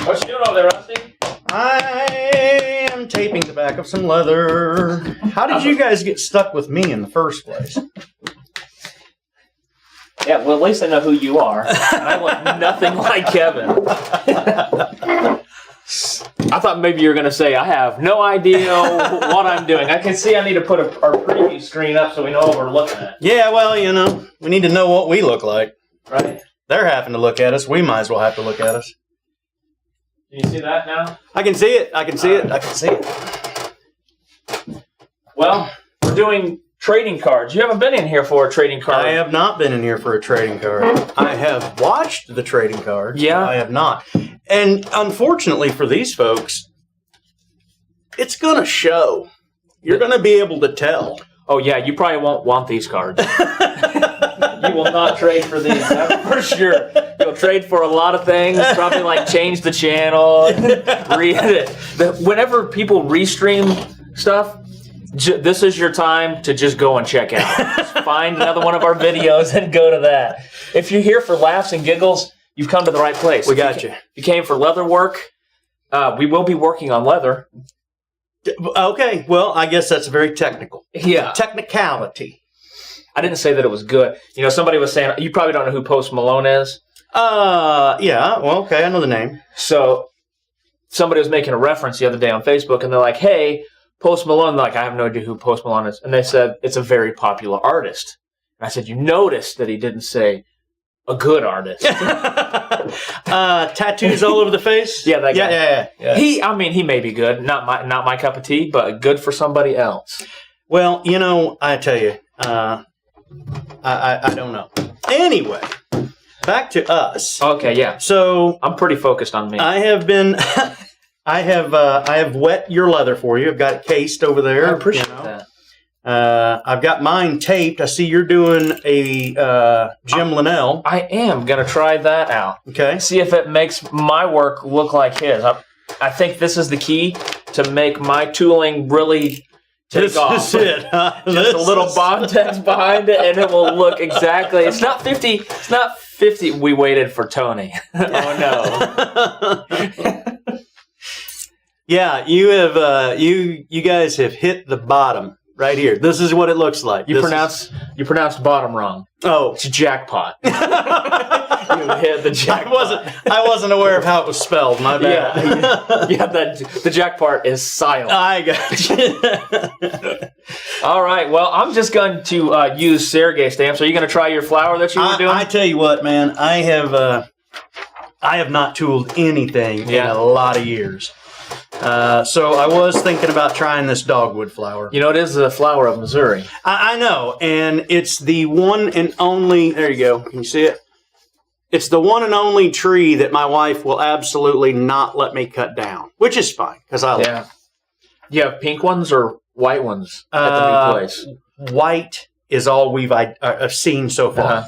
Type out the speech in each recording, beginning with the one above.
What you doing over there, Rusty? I am taping the back of some leather. How did you guys get stuck with me in the first place? Yeah, well, at least I know who you are. And I look nothing like Kevin. I thought maybe you were going to say, I have no idea what I'm doing. I can see I need to put our preview screen up so we know what we're looking at. Yeah, well, you know, we need to know what we look like. Right? They're having to look at us. We might as well have to look at us. Can you see that now? I can see it. I can see it. I can see it. Well, we're doing trading cards. You haven't been in here for a trading card. I have not been in here for a trading card. I have watched the trading cards. Yeah. I have not. And unfortunately for these folks, it's going to show. You're going to be able to tell. Oh, yeah, you probably won't want these cards. You will not trade for these, that's for sure. You'll trade for a lot of things, probably like change the channel, read it. Whenever people restream stuff, this is your time to just go and check out. Just find another one of our videos and go to that. If you're here for laughs and giggles, you've come to the right place. We got you. If you came for leather work, we will be working on leather. Okay, well, I guess that's very technical. Yeah. Technicality. I didn't say that it was good. You know, somebody was saying, you probably don't know who Post Malone is. Yeah, well, okay, I know the name. So somebody was making a reference the other day on Facebook, and they're like, hey, Post Malone, like, I have no idea who Post Malone is. And they said, it's a very popular artist. And I said, you noticed that he didn't say a good artist. Tattoos all over the face? Yeah, that guy. Yeah. He may be good. Not my cup of tea, but good for somebody else. Well, you know, I tell you, I don't know. Anyway, back to us. Okay, yeah. So I'm pretty focused on me. I have been, I have wet your leather for you. I've got it cased over there. I appreciate that. I've got mine taped. I see you're doing a Jim Linnell. I am going to try that out. Okay. See if it makes my work look like his. I think this is the key to make my tooling really take off. This is it. Huh? Just a little Bontex behind it, and it will look exactly. It's not 50. It's not 50. We waited for Tony. Oh no. Yeah, you have. You guys have hit the bottom right here. This is what it looks like. You pronounced bottom wrong. Oh, it's jackpot. You hit the jackpot. I wasn't aware of how it was spelled. My bad. Yeah. The jackpot is silent. I got you. All right. Well, I'm just going to use Sergey stamps. Are you going to try your flower that you were doing? I tell you what, man. I have not tooled anything in a lot of years. So I was thinking about trying this dogwood flower. You know, it is the flower of Missouri. I know, and it's the one and only. There you go. Can you see it? It's the one and only tree that my wife will absolutely not let me cut down, which is fine because I like it. You have pink ones or white ones at the new place? White is all I've seen so far.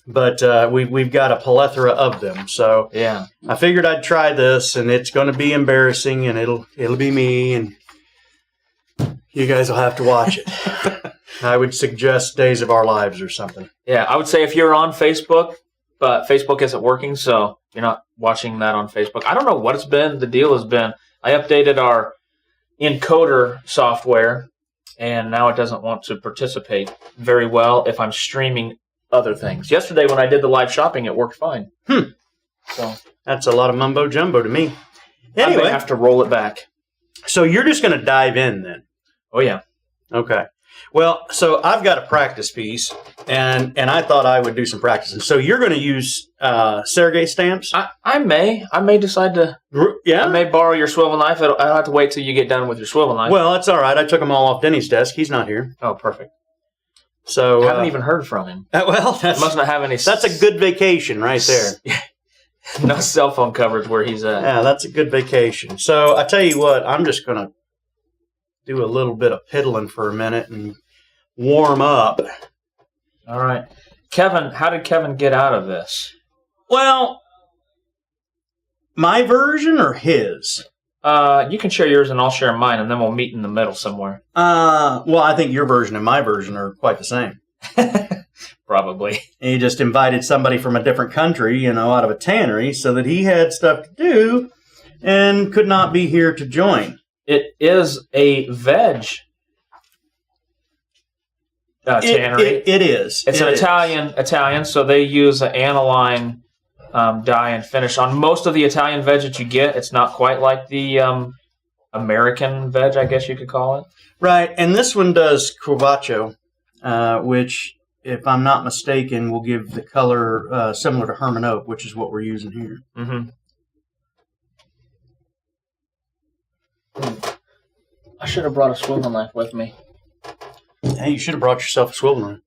But we've got a plethora of them. So yeah, I figured I'd try this, and it's going to be embarrassing, and it'll be me, and you guys will have to watch it. I would suggest Days of Our Lives or something. Yeah, I would say if you're on Facebook, but Facebook isn't working, so you're not watching that on Facebook. I don't know what it's been. The deal has been I updated our encoder software, and now it doesn't want to participate very well if I'm streaming other things. Yesterday when I did the live shopping, it worked fine. So that's a lot of mumbo jumbo to me. Anyway, I may have to roll it back. So you're just going to dive in then? Oh yeah. Okay. Well, so I've got a practice piece, and I thought I would do some practicing. So you're going to use Sergey stamps? I may decide to. Yeah. I may borrow your swivel knife. I'll have to wait till you get done with your swivel knife. Well, that's all right. I took them all off Denny's desk. He's not here. Oh, perfect. So I haven't even heard from him. Well, must not have any. That's a good vacation right there. No cell phone coverage where he's at. Yeah, that's a good vacation. So I tell you what, I'm just going to do a little bit of piddling for a minute and warm up. All right. Kevin, how did Kevin get out of this? Well, my version or his? You can share yours and I'll share mine, and then we'll meet in the middle somewhere. Well, I think your version and my version are quite the same. Probably. And he just invited somebody from a different country, out of a tannery, so that he had stuff to do and could not be here to join. It is a veg tannery. It is. It's Italian, so they use an aniline dye and finish on most of the Italian veg that you get. It's not quite like the American veg, I guess you could call it. Right, and this one does Curvacho, which, if I'm not mistaken, will give the color similar to Herman Oak, which is what we're using here. Mm-hmm. I should have brought a swivel knife with me. Hey, you should have brought yourself a swivel knife.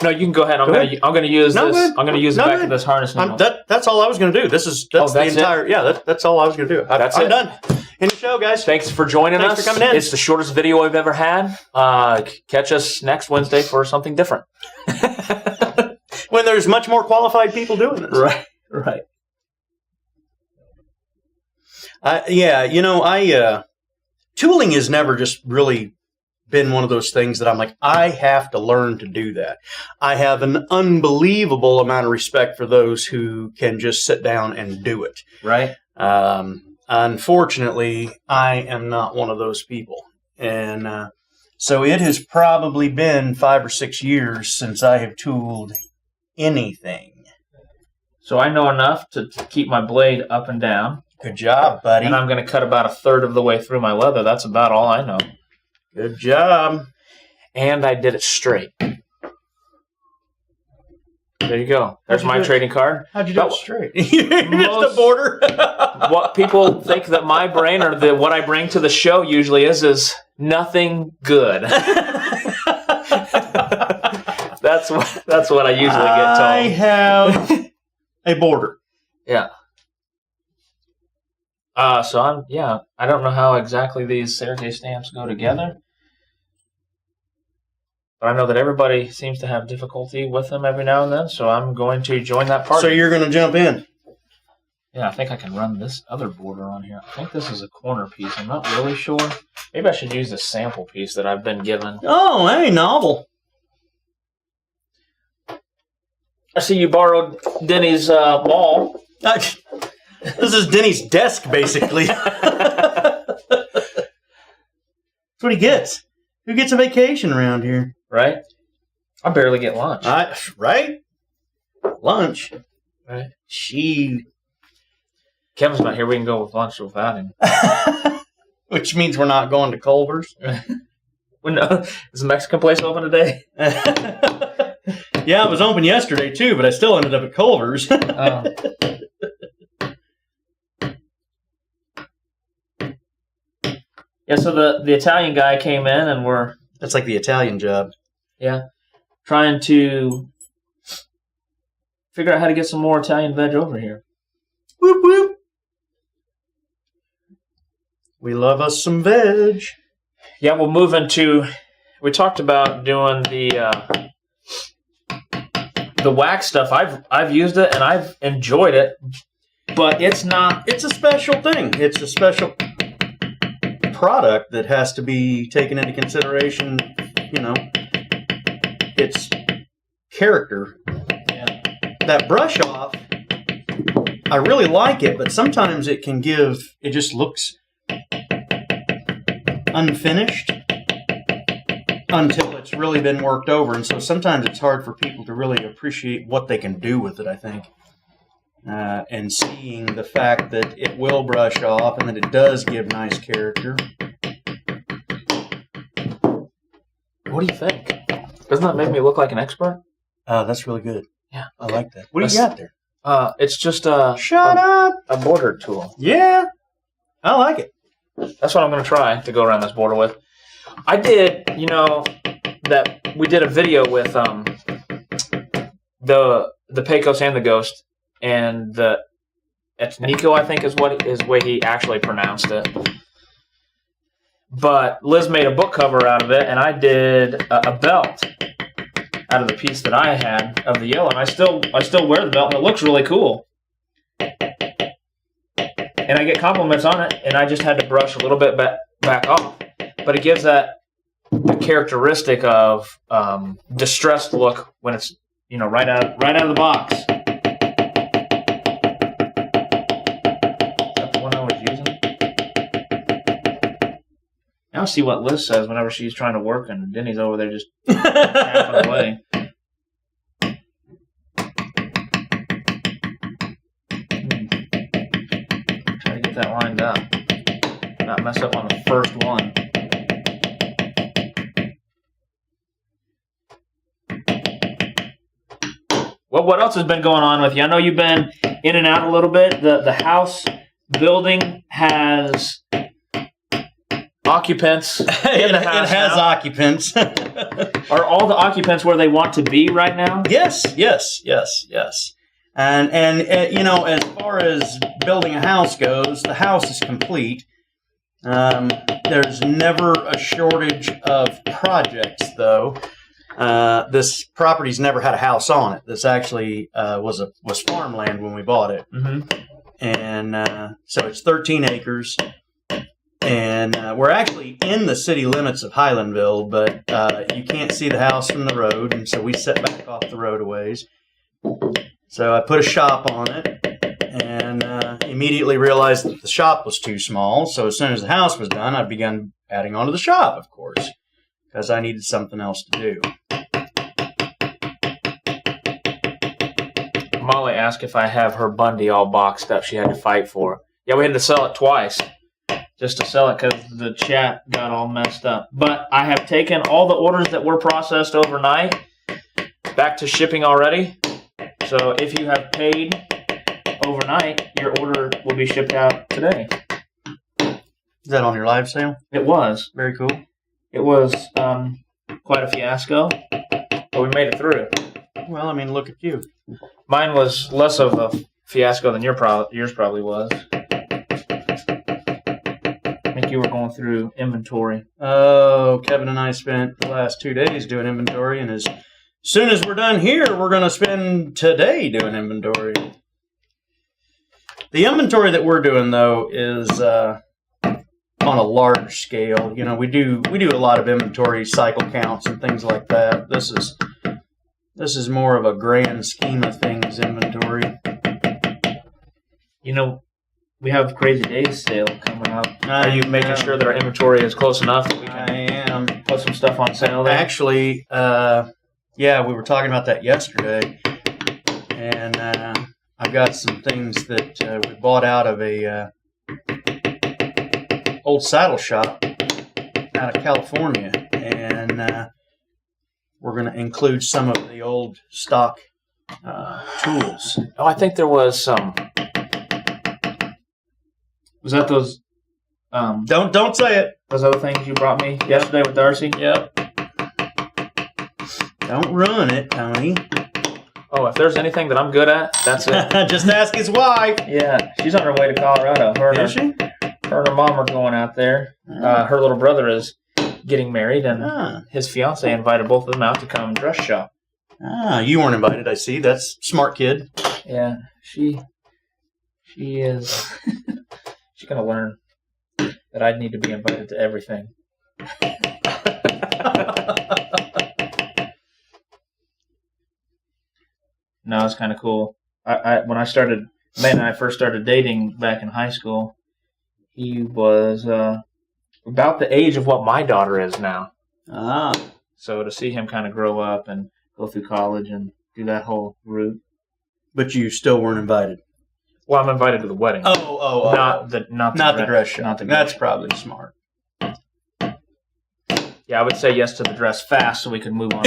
No, you can go ahead. I'm gonna use this. I'm gonna use the back of this harness. That's all I was gonna do. That's the entire. Yeah, that's all I was gonna do. I'm done. End the show, guys. Thanks for joining us. Thanks for coming in. It's the shortest video I've ever had. Catch us next Wednesday for something different. When there's much more qualified people doing this. Right. Tooling has never just really been one of those things that I'm like, I have to learn to do that. I have an unbelievable amount of respect for those who can just sit down and do it. Right. Unfortunately, I am not one of those people. And so it has probably been 5 or 6 years since I have tooled anything. So I know enough to keep my blade up and down. Good job, buddy. And I'm going to cut about a third of the way through my leather. That's about all I know. Good job. And I did it straight. There you go. There's my trading card. How'd you do it straight? Just the border. What people think that my brain or what I bring to the show usually is nothing good. That's what I usually get told. I have a border. Yeah. I don't know how exactly these Sergei stamps go together. But I know that everybody seems to have difficulty with them every now and then, so I'm going to join that party. So you're going to jump in? Yeah, I think I can run this other border on here. I think this is a corner piece. I'm not really sure. Maybe I should use this sample piece that I've been given. Oh, hey, novel. I see you borrowed Denny's wall. This is Denny's desk, basically. That's what he gets. Who gets a vacation around here? Right? I barely get lunch. Right? Lunch. Right. Kevin's not here. We can go with lunch without him. Which means we're not going to Culver's. Well, no. Is the Mexican place open today? Yeah, it was open yesterday, too, but I still ended up at Culver's. Yeah, so the Italian guy came in and we're... That's like the Italian job. Yeah. Trying to figure out how to get some more Italian veg over here. Whoop, whoop. We love us some veg. Yeah, we'll move into... We talked about doing the wax stuff. I've used it and I've enjoyed it, but it's not... It's a special thing. It's a special product that has to be taken into consideration, its character. Yeah. That brush off, I really like it, but sometimes it just looks unfinished until it's really been worked over. And so sometimes it's hard for people to really appreciate what they can do with it, I think. And seeing the fact that it will brush off and that it does give nice character. What do you think? Doesn't that make me look like an expert? That's really good. Yeah. I like that. What do you got there? It's just a border tool. Yeah. I like it. That's what I'm going to try to go around this border with. I did, that we did a video with the Pecos and the Ghost. And it's Nico, I think, is the way he actually pronounced it. But Liz made a book cover out of it, and I did a belt out of the piece that I had of the yellow. And I still wear the belt, and it looks really cool. And I get compliments on it, and I just had to brush a little bit back off. But it gives that a characteristic of distressed look when it's right out of the box. Is that the one I was using? Now see what Liz says whenever she's trying to work and Denny's over there just tapping away. Try to get that lined up. Not mess up on the first one. Well, what else has been going on with you? I know you've been in and out a little bit. The house building has occupants in the house. It has now. occupants. Are all the occupants where they want to be right now? Yes. And as far as building a house goes, the house is complete. There's never a shortage of projects, though. This property's never had a house on it. This actually was farmland when we bought it, and so it's 13 acres. And we're actually in the city limits of Highlandville, but you can't see the house from the road, and so we set back off the road a ways. So I put a shop on it, and immediately realized that the shop was too small. So as soon as the house was done, I began adding on to the shop, of course, because I needed something else to do. Molly asked if I have her Bundy all boxed up she had to fight for. Yeah, we had to sell it twice just to sell it because the chat got all messed up. But I have taken all the orders that were processed overnight back to shipping already. So if you have paid overnight, your order will be shipped out today. Is that on your live sale? It was. Very cool. It was quite a fiasco, but we made it through. Well, I mean, look at you. Mine was less of a fiasco than yours probably was. I think you were going through inventory. Oh, Kevin and I spent the last 2 days doing inventory, and as soon as we're done here, we're going to spend today doing inventory. The inventory that we're doing, though, is on a large scale. We do a lot of inventory cycle counts and things like that. This is more of a grand scheme of things inventory. We have Crazy Days sale coming up. Are you making sure that our inventory is close enough that we can put some stuff on sale there? Actually, we were talking about that yesterday. And I've got some things that we bought out of a old saddle shop out of California. And we're going to include some of the old stock tools. Oh, I think there was some. Was that those? Don't say it. Those other things you brought me yesterday with Darcy? Yep. Don't ruin it, Tony. Oh, if there's anything that I'm good at, that's it. Just ask his wife. Yeah, she's on her way to Colorado. Is she? Her and her mom are going out there. Her little brother is getting married, and his fiance invited both of them out to come dress shop. You weren't invited, I see. That's smart kid. Yeah, she is. She's gonna learn that I need to be invited to everything. No, it's kind of cool. When Nate and I first started dating back in high school, he was about the age of what my daughter is now. So to see him kind of grow up and go through college and do that whole route. But you still weren't invited. Well, I'm invited to the wedding. Oh. Not the dress show. Not the That's probably smart. Yeah, I would say yes to the dress fast so we could move on.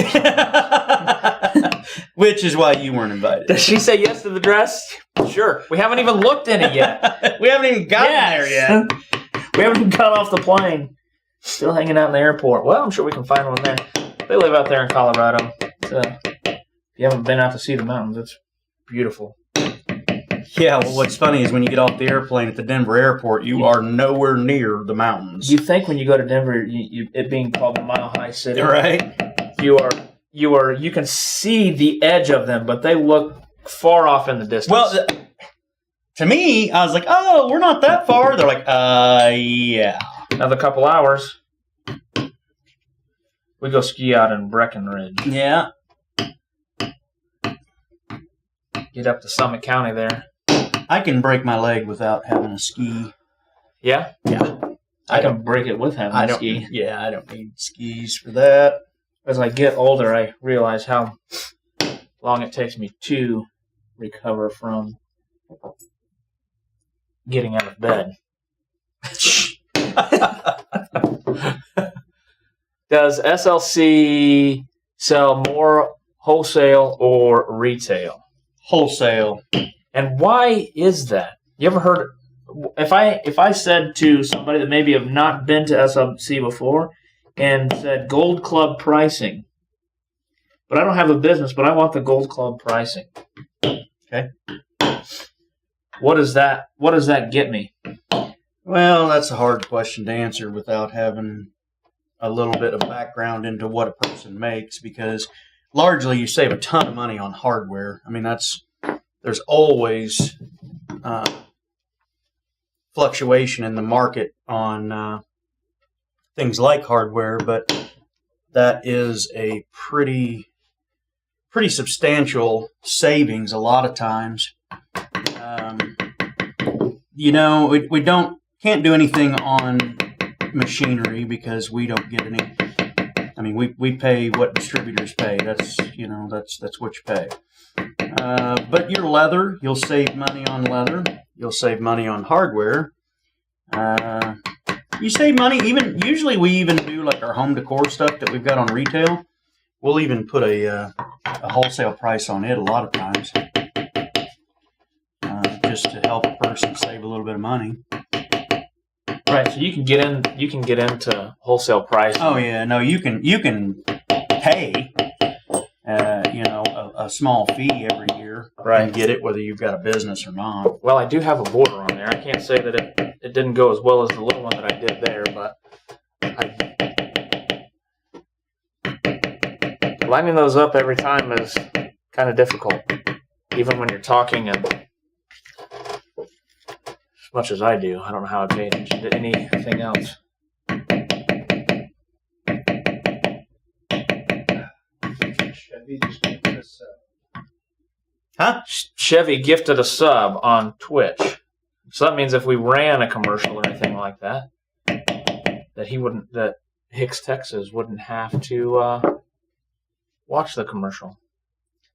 Which is why you weren't invited. Does she say yes to the dress? Sure. We haven't even looked in it yet. We haven't even gotten there yet. We haven't even got off the plane. Still hanging out in the airport. Well, I'm sure we can find one there. They live out there in Colorado. So, if you haven't been out to see the mountains, it's beautiful. Yeah, well, what's funny is when you get off the airplane at the Denver airport, you are nowhere near the mountains. You think when you go to Denver, it being called the Mile High City, right? You can see the edge of them, but they look far off in the distance. Well, to me, I was like, oh, we're not that far. They're like, yeah. Another couple hours, we go ski out in Breckenridge. Yeah. get up to Summit County there. I can break my leg without having a ski. Yeah? Yeah. I can break it with having a ski. Yeah, I don't need skis for that. As I get older, I realize how long it takes me to recover from getting out of bed. Does SLC sell more wholesale or retail? Wholesale. And why is that? You ever heard? If I said to somebody that maybe have not been to SLC before and said Gold Club pricing, but I don't have a business, but I want the Gold Club pricing. Okay. What does that get me? Well, that's a hard question to answer without having a little bit of background into what a person makes, because largely you save a ton of money on hardware. I mean, there's always fluctuation in the market on things like hardware, but that is a pretty substantial savings a lot of times. We can't do anything on machinery because we don't get any. I mean, we pay what distributors pay. That's what you pay. But your leather, you'll save money on leather. You'll save money on hardware. You save money usually we even do like our home decor stuff that we've got on retail. We'll even put a wholesale price on it a lot of times, just to help a person save a little bit of money. Right, so you can get into wholesale pricing. Oh yeah, no, you can pay a small fee every year, right, and get it whether you've got a business or not. Well, I do have a border on there. I can't say that it didn't go as well as the little one that I did there, but lining those up every time is kind of difficult, even when you're talking and as much as I do. I don't know how I pay attention to anything else. Huh? Chevy gifted a sub on Twitch. So that means if we ran a commercial or anything like that, that Hicks, Texas wouldn't have to watch the commercial.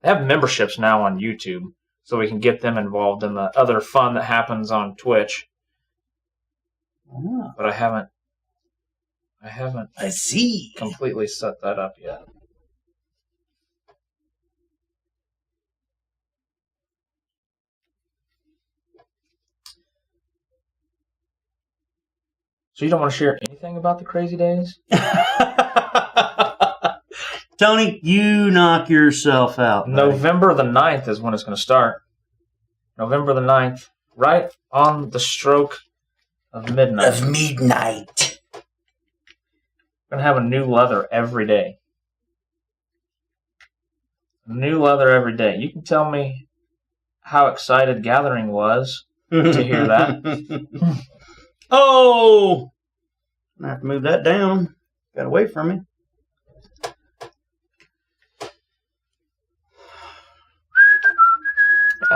They have memberships now on YouTube, so we can get them involved in the other fun that happens on Twitch. But I haven't completely set that up yet. So you don't want to share anything about the crazy days? Tony, you knock yourself out. Buddy. November the 9th is when it's going to start. November the 9th, right on the stroke of midnight. We're going to have a new leather every day. New leather every day. You can tell me how excited Gathering was to hear that. Oh! I have to move that down. Got away from me.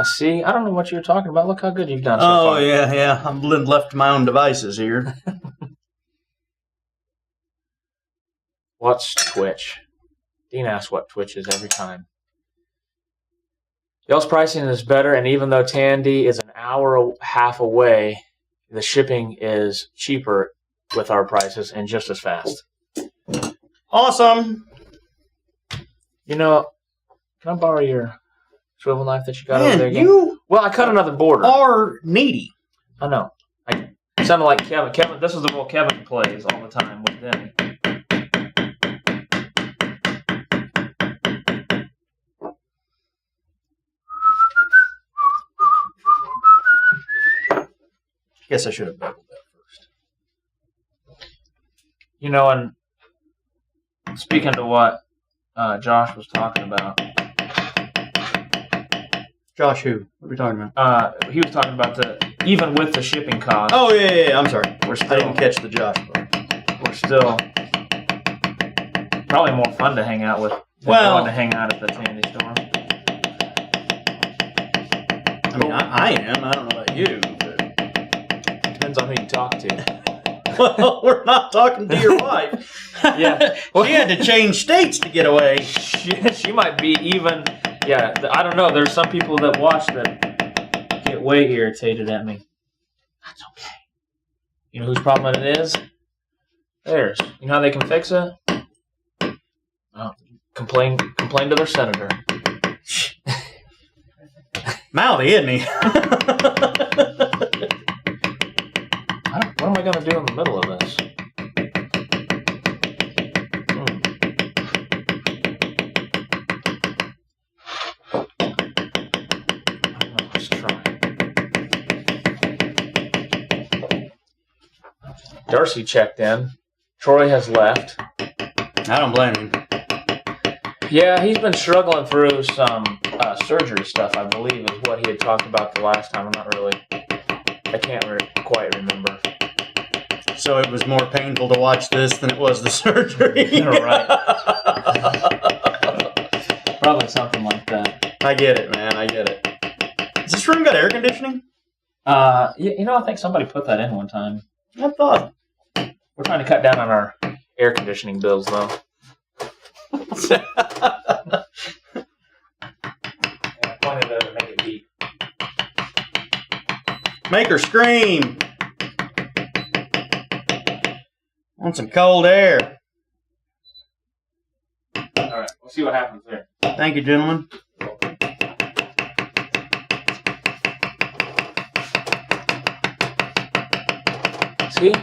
See, I don't know what you were talking about. Look how good you've done so far. Oh, yeah. I'm left to my own devices here. What's Twitch? Dean asks what Twitch is every time. Y'all's pricing is better, and even though Tandy is an hour and a half away, the shipping is cheaper with our prices and just as fast. Awesome. Can I borrow your swivel knife that you got over there again? I cut another border. Are needy. I know. I sounded like Kevin. Kevin, this is the role Kevin plays all the time with Denny. Guess I should have beveled that first. And speaking to what Josh was talking about. Josh who? What are we talking about? He was talking about even with the shipping cost. Oh, yeah. I'm sorry. I didn't catch the Josh part. We're still probably more fun to hang out with than going to hang out at the Tandy store. I mean, I am. I don't know about you. But... Depends on who you talk to. Well, we're not talking to your wife. Yeah. She had to change states to get away. She might be even... Yeah, I don't know. There's some people that watch that get way irritated at me. That's okay. You know whose problem it is? Theirs. You know how they can fix it? Oh, complain to their senator. Mouthy, isn't he? What am I going to do in the middle of this? Let's try. Darcy checked in. Troy has left. I don't blame him. Yeah, he's been struggling through some surgery stuff, I believe, is what he had talked about the last time. I can't quite remember. So it was more painful to watch this than it was the surgery. You're right. Probably something like that. I get it, man. I get it. Does this room got air conditioning? I think somebody put that in one time. I thought. We're trying to cut down on our air conditioning bills, though. Yeah, I pointed at it to make it beep. Make her scream. Want some cold air. All right, we'll see what happens there. Thank you, gentlemen. See?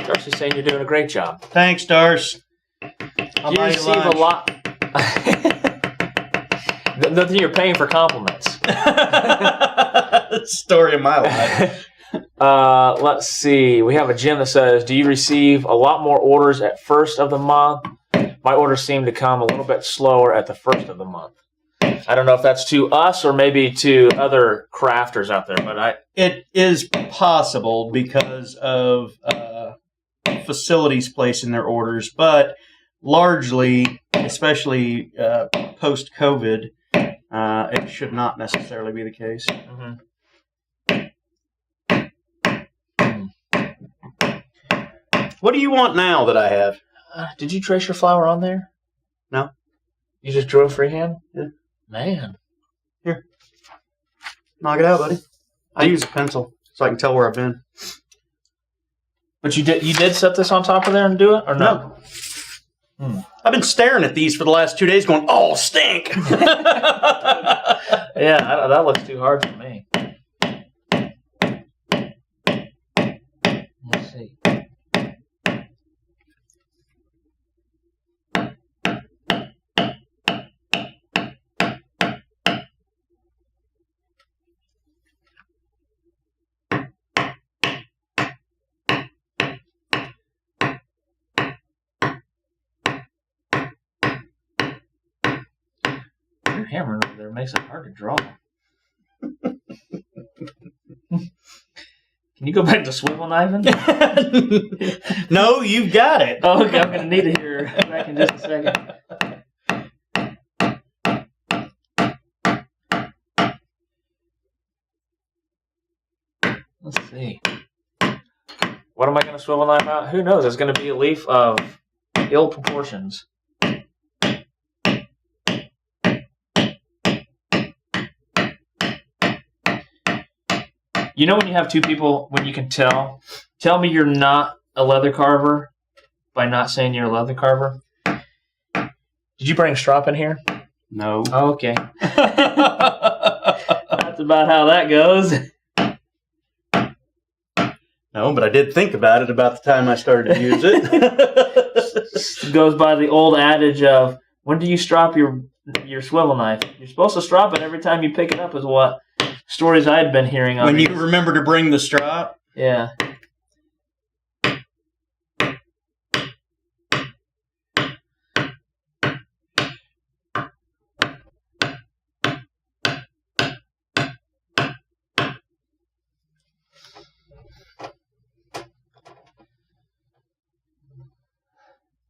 Darcy's saying you're doing a great job. Thanks, Darce. You receive a lot. Nothing you're paying for compliments. Story of my life. Let's see. We have a Jim that says, do you receive a lot more orders at first of the month? My orders seem to come a little bit slower at the first of the month. I don't know if that's to us or maybe to other crafters out there, but It is possible because of facilities placing their orders, but largely, especially post-COVID, it should not necessarily be the case. Mm-hmm. What do you want now that I have? Did you trace your flour on there? No. You just drew a freehand? Yeah. Man. Here. Knock it out, buddy. I use a pencil so I can tell where I've been. But you did set this on top of there and do it, or no? I've been staring at these for the last 2 days going, oh, stink! Yeah, that looks too hard for me. Let's see. Your hammer over there makes it hard to draw. Can you go back to swivel knifing? No, you've got it. Oh, okay, I'm going to need to hear back in just a second. Let's see. What am I going to swivel knife out? Who knows? It's going to be a leaf of ill proportions. You know when you have two people, when you can tell me you're not a leather carver by not saying you're a leather carver? Did you bring strop in here? No. Oh, okay. That's about how that goes. No, but I did think about it about the time I started to use it. Goes by the old adage of, when do you strop your swivel knife? You're supposed to strop it every time you pick it up, is what stories I had been hearing on. When you remember to bring the strop? Yeah.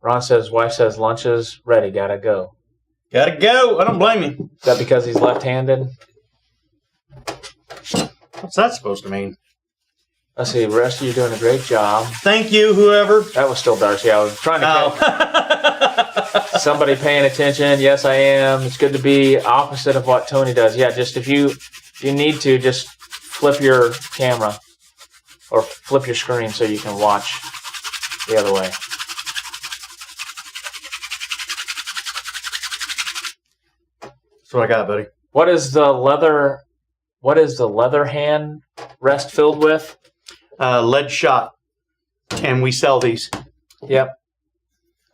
Ron says, wife says, lunch is ready, gotta go. Gotta go. I don't blame you. Is that because he's left-handed? What's that supposed to mean? Let's see, Rusty, you're doing a great job. Thank you, whoever. That was still Darcy. I was trying to somebody paying attention. Yes, I am. It's good to be opposite of what Tony does. Yeah, just if you need to, just flip your camera or flip your screen so you can watch the other way. That's what I got, buddy. What is the leather hand rest filled with? Lead shot. And we sell these. Yep.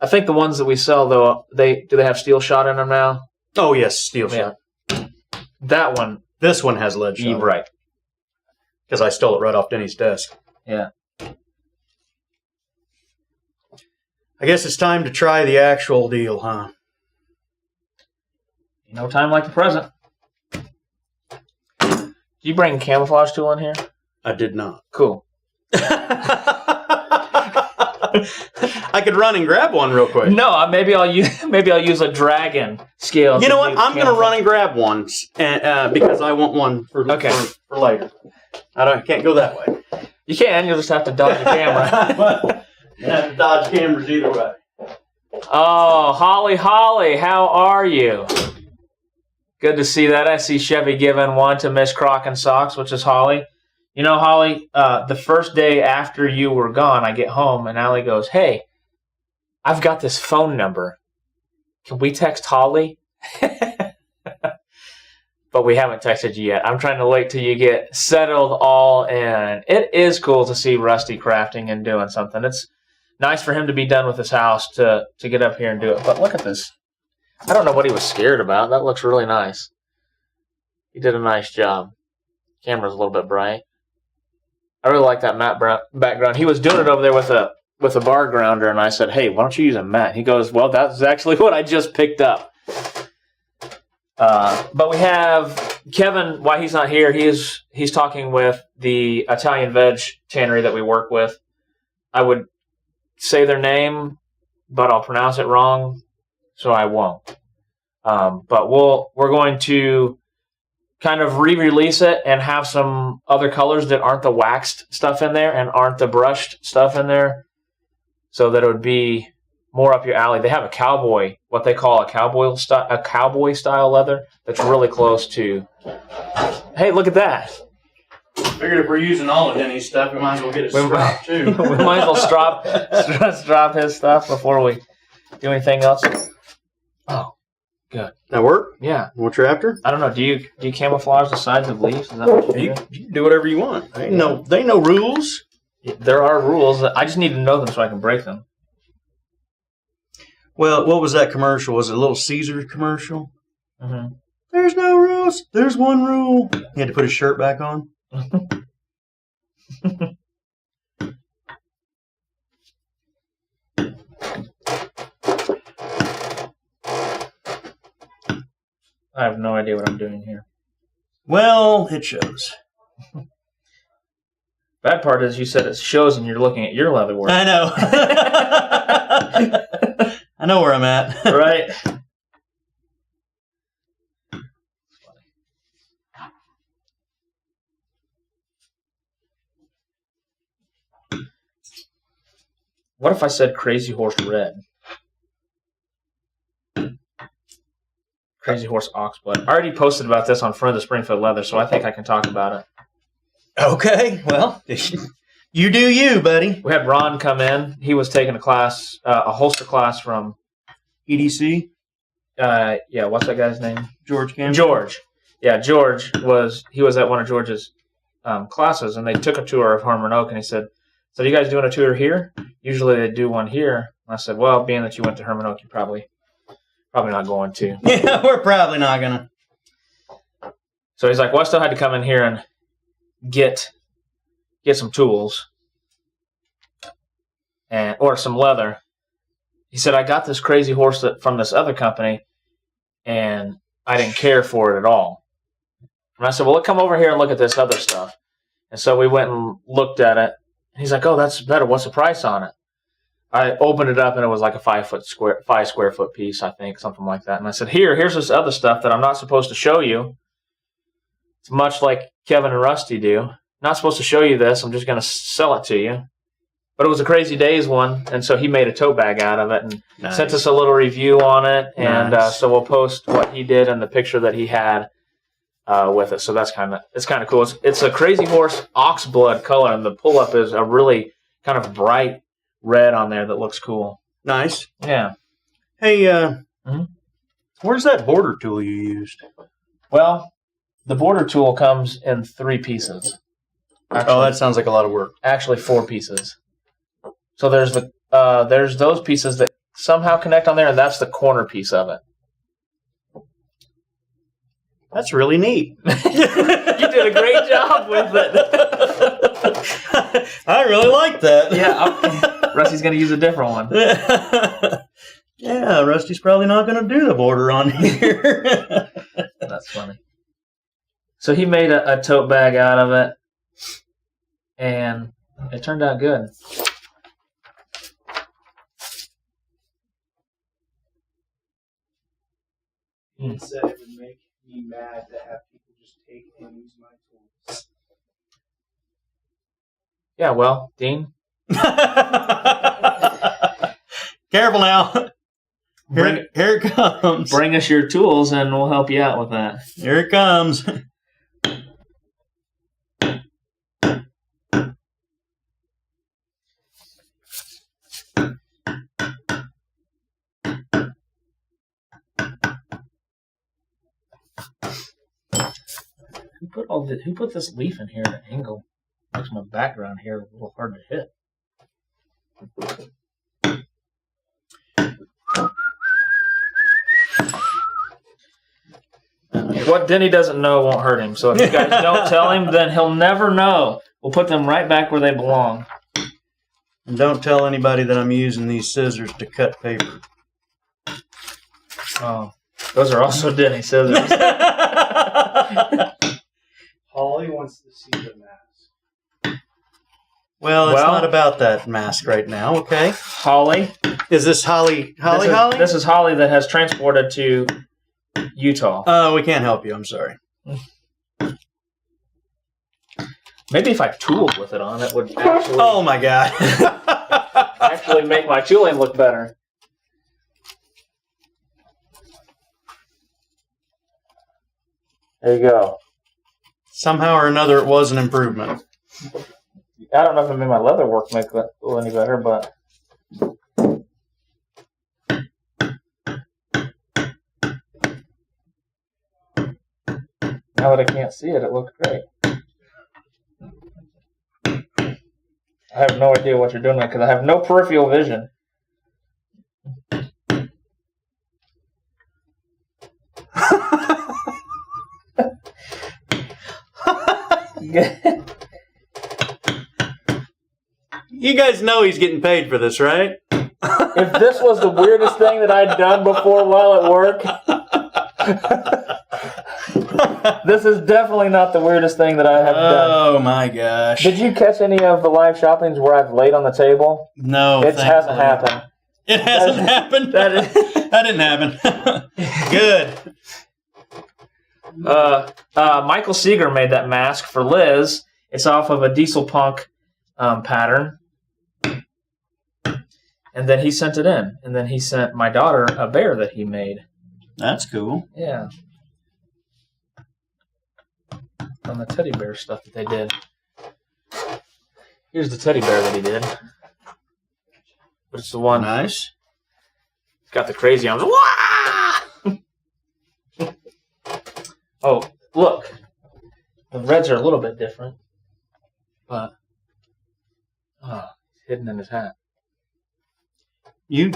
I think the ones that we sell, though, do they have steel shot in them now? Oh, yes, steel shot. That one. This one has lead shot. Right. Because I stole it right off Denny's desk. Yeah. I guess it's time to try the actual deal, huh? No time like the present. Did you bring a camouflage tool in here? I did not. Cool. I could run and grab one real quick. No, maybe I'll use a dragon scale. You know what? I'm going to run and grab one because I want one for later. I can't go that way. You can. You'll just have to dodge the camera. Well, you have to dodge cameras either way. Oh, Holly, how are you? Good to see that. I see Chevy giving one to Miss Crock and Socks, which is Holly. You know, Holly, the first day after you were gone, I get home and Allie goes, "Hey, I've got this phone number. Can we text Holly?" But we haven't texted you yet. I'm trying to wait till you get settled all in. It is cool to see Rusty crafting and doing something. It's nice for him to be done with his house to get up here and do it. But look at this. I don't know what he was scared about. That looks really nice. He did a nice job. Camera's a little bit bright. I really like that matte background. He was doing it over there with a bar grounder, and I said, "Hey, why don't you use a matte?" He goes, "Well, that's actually what I just picked up." But we have Kevin. Why he's not here? He's talking with the Italian veg tannery that we work with. I would say their name, but I'll pronounce it wrong, so I won't. But we're going to kind of re-release it and have some other colors that aren't the waxed stuff in there and aren't the brushed stuff in there, so that it would be more up your alley. They have a cowboy, what they call a cowboy style leather that's really close to. Hey, look at that! Figured if we're using all of Denny's stuff, we might as well get it strapped too. We might as well strap his stuff before we do anything else. Oh, good. That work? Yeah. What you're after? I don't know. Do you camouflage the sides of leaves? Is that what you do? You can do whatever you want. They know rules. There are rules. I just need to know them so I can break them. Well, what was that commercial? Was it a Little Caesar commercial? Mm-hmm. There's no rules. There's one rule. He had to put his shirt back on. I have no idea what I'm doing here. Well, it shows. Bad part is you said it shows and you're looking at your leather work. I know. I know where I'm at. Right? What if I said Crazy Horse Red? Crazy Horse Oxblood. I already posted about this on Front of the Springfield Leather, so I think I can talk about it. Okay, well, you do you, buddy. We had Ron come in. He was taking a class, a holster class from EDC. Yeah, what's that guy's name? George Campbell. George. Yeah, George was at one of George's classes, and they took a tour of Herman Oak, and he said, "So you guys doing a tour here? Usually they do one here." And I said, "Well, being that you went to Herman Oak, you're probably not going to." Yeah, we're probably not gonna. So he's like, "Well, I still had to come in here and get some tools or some leather." He said, "I got this Crazy Horse from this other company, and I didn't care for it at all." And I said, "Well, come over here and look at this other stuff." And so we went and looked at it. And he's like, "Oh, that's better. What's the price on it?" I opened it up, and it was like a 5 square foot piece, I think, something like that. And I said, here's this other stuff that I'm not supposed to show you. It's much like Kevin and Rusty do. Not supposed to show you this. I'm just going to sell it to you. But it was a Crazy Days one, and so he made a tote bag out of it and sent us a little review on it. And so we'll post what he did and the picture that he had with it. So it's kind of cool. It's a Crazy Horse ox blood color, and the pull-up is a really kind of bright red on there that looks cool. Nice. Yeah. Hey, where's that border tool you used? Well, the border tool comes in 3 pieces. Actually, that sounds like a lot of work. Actually, 4 pieces. So there's those pieces that somehow connect on there, and that's the corner piece of it. That's really neat. You did a great job with it. I really like that. Yeah, Rusty's going to use a different one. Yeah, Rusty's probably not going to do the border on here. That's funny. So he made a tote bag out of it, and it turned out good. He said it would make me mad to have people just take and use my tools. Yeah, well, Dean. Careful now. Here it comes. Bring us your tools and we'll help you out with that. Here it comes. Who put this leaf in here at an angle? Makes my background here a little hard to hit. What Denny doesn't know won't hurt him. So if you guys don't tell him, then he'll never know. We'll put them right back where they belong. And don't tell anybody that I'm using these scissors to cut paper. Oh, those are also Denny scissors. Holly wants to see the mask. Well, it's not about that mask right now, okay? Holly. Is this Holly? Holly? This is Holly that has transported to Utah. Oh, we can't help you. I'm sorry. Maybe if I tooled with it on, it would actually... Oh, my God. actually make my tooling look better. There you go. Somehow or another, it was an improvement. I don't know if it made my leather work make that any better, but... Now that I can't see it, it looks great. I have no idea what you're doing because I have no peripheral vision. You guys know he's getting paid for this, right? If this was the weirdest thing that I'd done before while at work, this is definitely not the weirdest thing that I have done. Oh my gosh. Did you catch any of the live shoppings where I've laid on the table? No. It hasn't happened. It hasn't happened? That didn't happen. Good. Michael Seeger made that mask for Liz. It's off of a Diesel Punk pattern. And then he sent it in. And then he sent my daughter a bear that he made. That's cool. Yeah. On the teddy bear stuff that they did. Here's the teddy bear that he did. But it's the one. Nice. It's got the crazy arms. Oh, look. The reds are a little bit different. But, hidden in his hat. You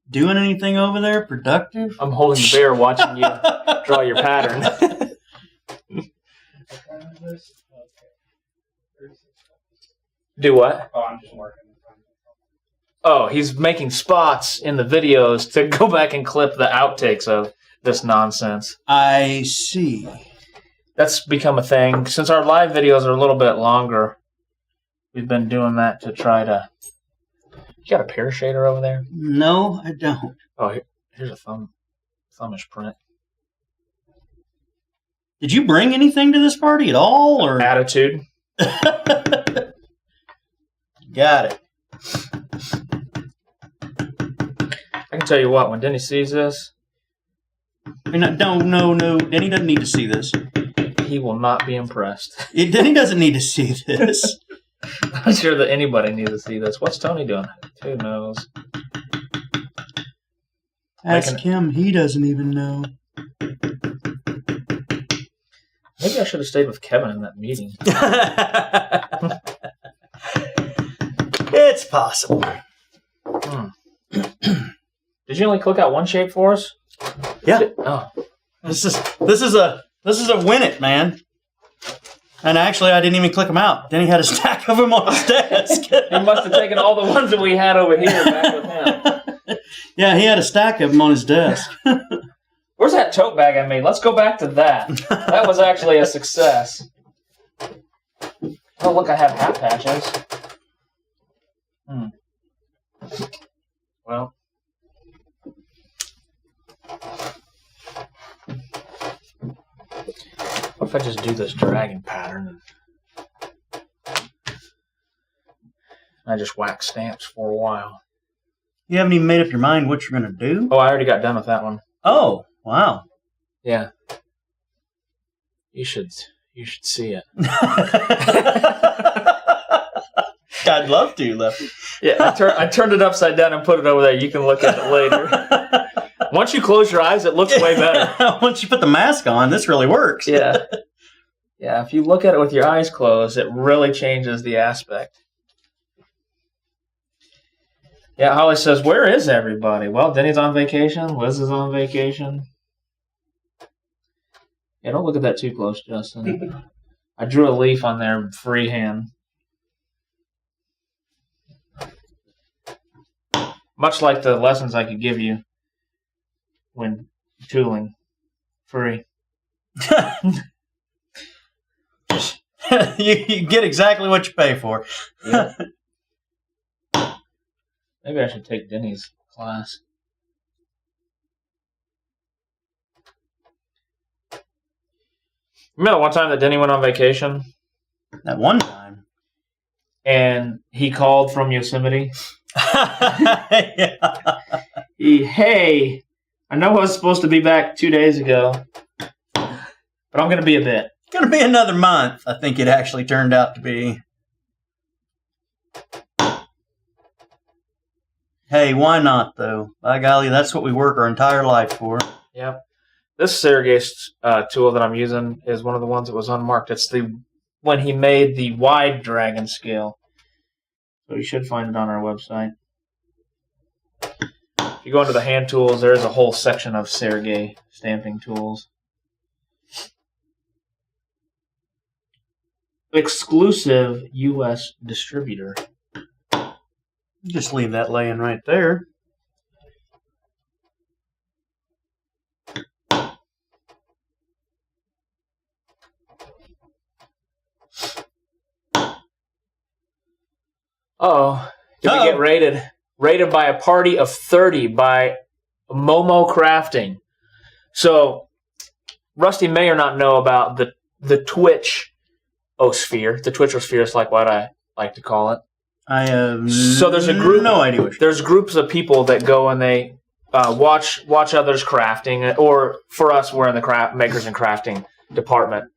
doing anything over there productive? I'm holding the bear watching you draw your pattern. Do what? Oh, I'm just working. Oh, he's making spots in the videos to go back and clip the outtakes of this nonsense. I see. That's become a thing. Since our live videos are a little bit longer, we've been doing that to try to... You got a pear shader over there? No, I don't. Oh, here's a thumbish print. Did you bring anything to this party at all, or Attitude. Got it. I can tell you what, when Denny sees this, No. Denny doesn't need to see this. he will not be impressed. Denny doesn't need to see this. I'm not sure that anybody needs to see this. What's Tony doing? Who knows? Ask him. He doesn't even know. Maybe I should have stayed with Kevin in that meeting. It's possible. Did you only click out one shape for us? Yeah. Oh. This is a win it, man. And actually, I didn't even click them out. Denny had a stack of them on his desk. He must have taken all the ones that we had over here back with him. Yeah, he had a stack of them on his desk. Where's that tote bag I made? Let's go back to that. That was actually a success. Oh, look, I have hat patches. Well. What if I just do this dragon pattern? I just whack stamps for a while. You haven't even made up your mind what you're going to do? Oh, I already got done with that one. Oh, wow. Yeah. You should see it. I'd love to, Lefty. Yeah, I turned it upside down and put it over there. You can look at it later. Once you close your eyes, it looks way better. Once you put the mask on, this really works. Yeah. Yeah, if you look at it with your eyes closed, it really changes the aspect. Yeah, Holly says, where is everybody? Well, Denny's on vacation. Liz is on vacation. Yeah, don't look at that too close, Justin. I drew a leaf on there freehand. Much like the lessons I could give you when tooling free. you get exactly what you pay for. Yeah. Maybe I should take Denny's class. Remember that one time that Denny went on vacation? That one time. And he called from Yosemite? Yeah. Hey, I know I was supposed to be back 2 days ago, but I'm going to be a bit. It's going to be another month, I think it actually turned out to be. Hey, why not, though? By golly, that's what we work our entire life for. Yep. This Sergey tool that I'm using is one of the ones that was unmarked. It's when he made the wide dragon scale. So you should find it on our website. If you go into the hand tools, there's a whole section of Sergey stamping tools. Exclusive U.S. distributor. Just leave that laying right there. Uh-oh. Did we get rated? Rated by a party of 30 by Momo Crafting. So, Rusty may or not know about the Twitch-osphere. The Twitch-osphere is like what I like to call it. I have so there's a group. No idea. There's groups of people that go and they watch others crafting, or for us, we're in the craft makers and crafting department,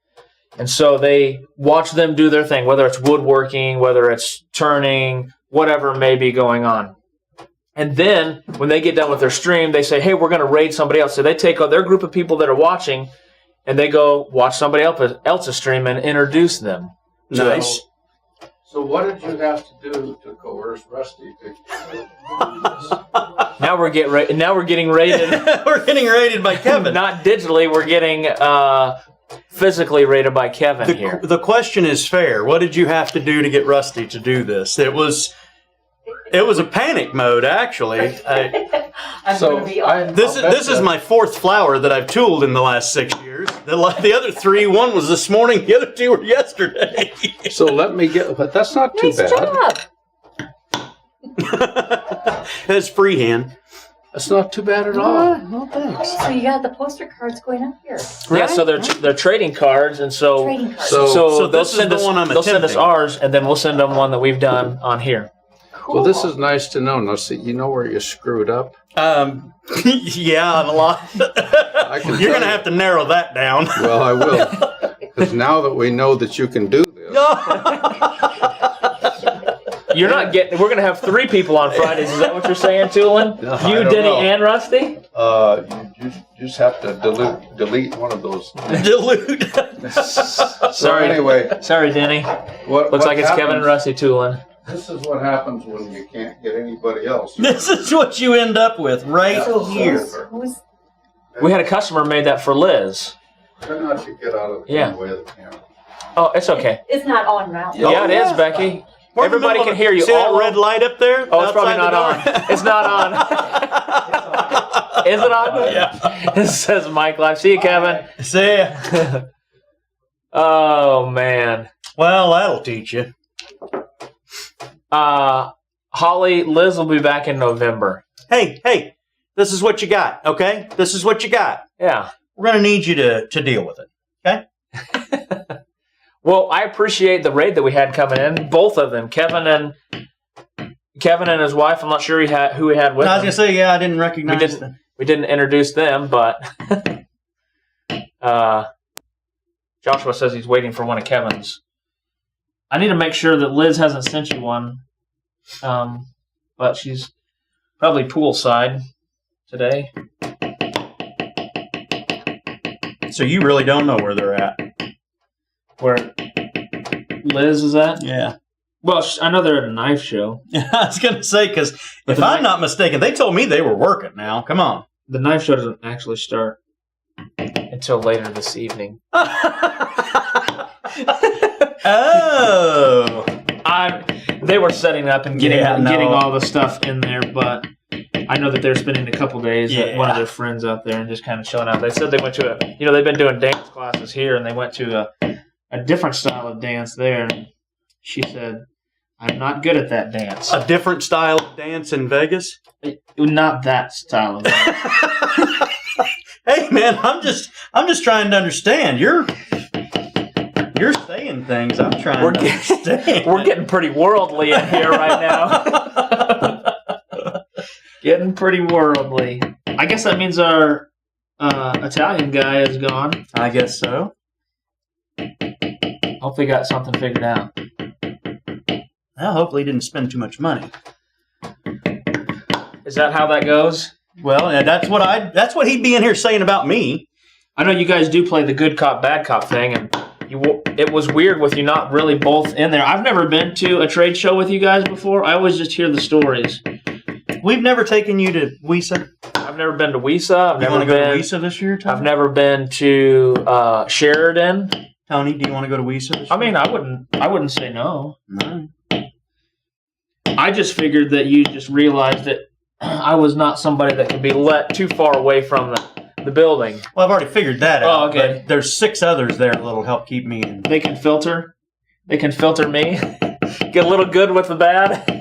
and so they watch them do their thing, whether it's woodworking, whether it's turning, whatever may be going on. And then when they get done with their stream, they say, "Hey, we're going to raid somebody else." So they take their group of people that are watching, and they go watch somebody else's stream and introduce them. Nice. So what did you have to do to coerce Rusty to Now we're getting rated. We're getting rated by Kevin. Not digitally. We're getting physically rated by Kevin here. The question is fair. What did you have to do to get Rusty to do this? It was a panic mode, actually. This is my fourth flower that I've tooled in the last 6 years. The other three, one was this morning, the other two were yesterday. So let me get, but that's not too bad. Job. It's freehand. That's not too bad at all. No thanks. So you got the poster cards going up here. Yeah, so they're trading cards, and so Trading cards. So- they'll this is send the us one I'm they'll send us attempting. ours, and then we'll send them one that we've done on here. Cool. Well, this is nice to know. Now, see, you know where you screwed up? Yeah, and a lot. I can You're tell going to you. have to narrow that down. Well, I will. Because now that we know that you can do this, You're not getting. We're gonna have 3 people on Fridays. Is that what you're saying, Tulin? No, I You, don't Denny, know. and Rusty. you just have to delete one of those. Dilute. So Sorry. anyway, Sorry, Denny. what Looks what like it's Kevin and happens- Rusty Tulin. This is what happens when you can't get anybody else. This is what you end up with right So here. who's We had a customer made that for Liz. Try not to get out of the Yeah. way of the camera. Oh, it's okay. it's not on round. Yeah. Yeah, it is, yeah. Becky. We're in the Everybody middle can of- hear you. See all that red light up there? Oh, it's probably outside not the on. door? It's not on. Is it on? Yeah. It says Mike Live. See you, Kevin. See ya. Oh man. Well, that'll teach you. Holly, Liz will be back in November. Hey, this is what you got, okay? This is what you got. Yeah. We're going to need you to deal with it, okay? Well, I appreciate the raid that we had coming in. Both of them, Kevin and his wife. I'm not sure who he had with I was him. going to say, yeah, I didn't recognize We didn't. We didn't introduce them, but Joshua says he's waiting for one of Kevin's. I need to make sure that Liz hasn't sent you one, but she's probably poolside today. So you really don't know where they're at. Where Liz is at? Yeah. Well, I know they're at a knife show. I was going to say, because if the I'm knife- not mistaken, they told me they were working now. Come on. The knife show doesn't actually start until later this evening. Oh. They were setting up and getting Yeah, no. getting all the stuff in there, but I know that they're spending a couple days with one of their friends out there and just kind of chilling out. They said they went to they've been doing dance classes here, and they went to a different style of dance there. She said, "I'm not good at that dance. A different style of dance in Vegas? Not that style of dance." Hey, man, I'm just trying to understand. You're saying things I'm trying We're to understand. We're getting pretty worldly in here right now. Getting pretty worldly. I guess that means our Italian guy is gone. I guess so. Hope they got something figured out. Well, hopefully he didn't spend too much money. Is that how that goes? Well, yeah, that's what he'd be in here saying about me. I know you guys do play the good cop, bad cop thing, and it was weird with you not really both in there. I've never been to a trade show with you guys before. I always just hear the stories. We've never taken you to WISA. I've never been to WISA. I've You never want to go to been. WISA this year, Tony? I've never been to Sheridan. Tony, do you want to go to WISA this year? I mean, I wouldn't say no. No. I just figured that you just realized that I was not somebody that could be let too far away from the building. Well, I've already figured that out. Oh, okay. But there's 6 others there that'll help keep me in. They can filter. They can filter me. Get a little good with the bad.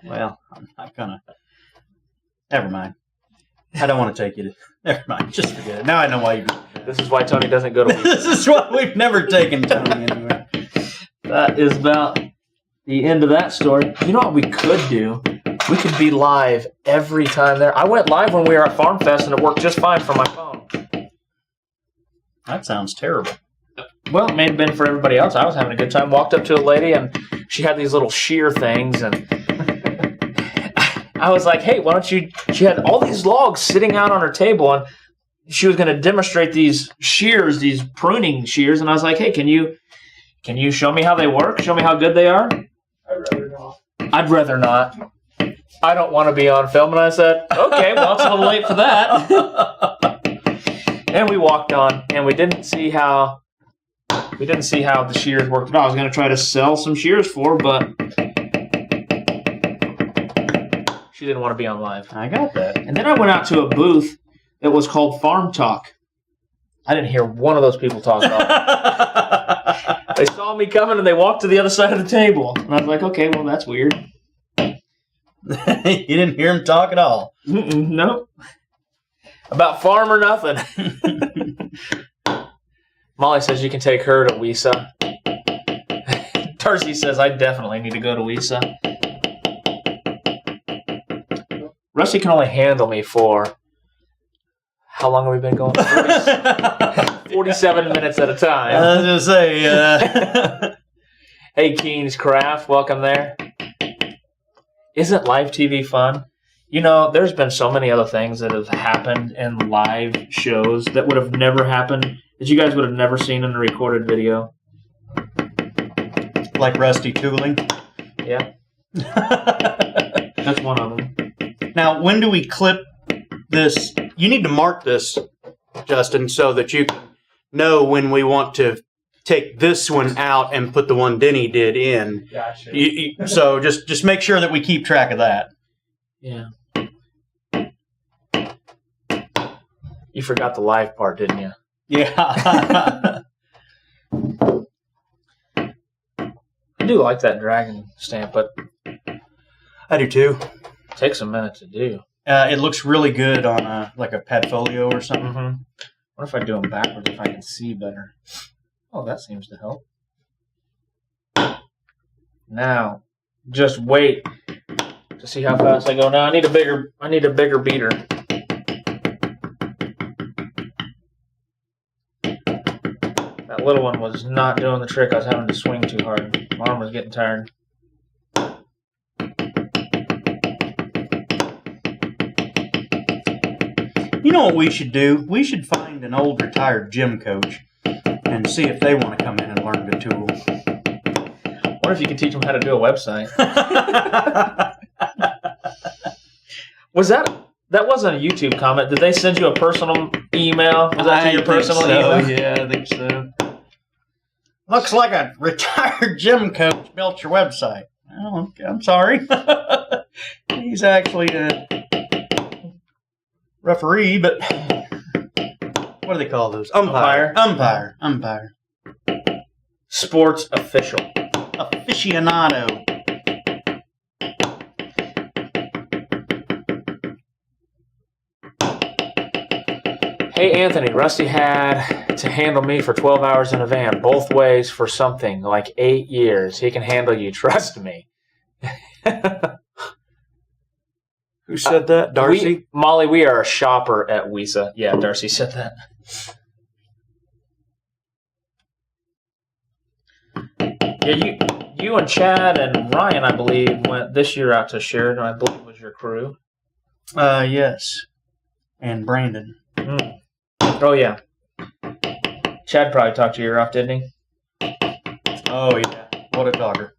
Well, I'm not gonna. Never mind. I don't want to take you to. Never mind. Just forget it. Now I know why you. This is why Tony doesn't go to WISA. This is why we've never taken Tony anywhere. That is about the end of that story. You know what we could do? We could be live every time there. I went live when we were at Farm Fest, and it worked just fine from my phone. That sounds terrible. Well, it may have been for everybody else. I was having a good time. Walked up to a lady, and she had these little shear things, and I was like, hey, why don't you... She had all these logs sitting out on her table, and she was going to demonstrate these shears, these pruning shears, and I was like, hey, can you show me how they work? Show me how good they are? I'd rather not. I'd rather not. I don't want to be on film. And I said, okay, well, it's a little late for that. And we walked on, and we didn't see how the shears worked at all. I was going to try to sell some shears for her, but she didn't want to be on live. I got that. And then I went out to a booth that was called Farm Talk. I didn't hear one of those people talk about it. They saw me coming, and they walked to the other side of the table. And I was like, okay, well, that's weird. You didn't hear him talk at all. Nope. About farm or nothing. Molly says you can take her to WISA. Darcy says I definitely need to go to WISA. Rusty can only handle me for... How long have we been going? 47 minutes at a time. I was going to say... Hey, Keen's Craft, welcome there. Isn't live TV fun? You know, there's been so many other things that have happened in live shows that would have never happened, that you guys would have never seen in a recorded video. Like Rusty tooling. Yeah. That's one of them. Now, when do we clip this? You need to mark this, Justin, so that you can know when we want to take this one out and put the one Denny did in. Gotcha. So just make sure that we keep track of that. Yeah. You forgot the live part, didn't you? Yeah. I do like that dragon stamp, but I do too. it takes a minute to do. It looks really good on like a Padfolio or something. Mm-hmm. What if I do them backwards if I can see better? Oh, that seems to help. Now, just wait to see how fast I go. Now I need a bigger beater. That little one was not doing the trick. I was having to swing too hard. My arm was getting tired. You know what we should do? We should find an old retired gym coach and see if they want to come in and learn to tool. What if you could teach them how to do a website? That wasn't a YouTube comment. Did they send you a personal email? Was that to your personal email? Yeah, I think so. Looks like a retired gym coach built your website. Oh, I'm sorry. He's actually a referee, but what do they call those? Umpire. Sports official. Aficionado. Hey, Anthony, Rusty had to handle me for 12 hours in a van, both ways for something like 8 years. He can handle you, trust me. Who said that? Darcy? Molly, we are a shopper at WISA. Yeah, Darcy said that. Yeah, you and Chad and Ryan, I believe, went this year out to Sheridan, I believe was your crew. Yes. And Brandon. Oh, yeah. Chad probably talked your ear off, didn't he? Oh, yeah. What a talker.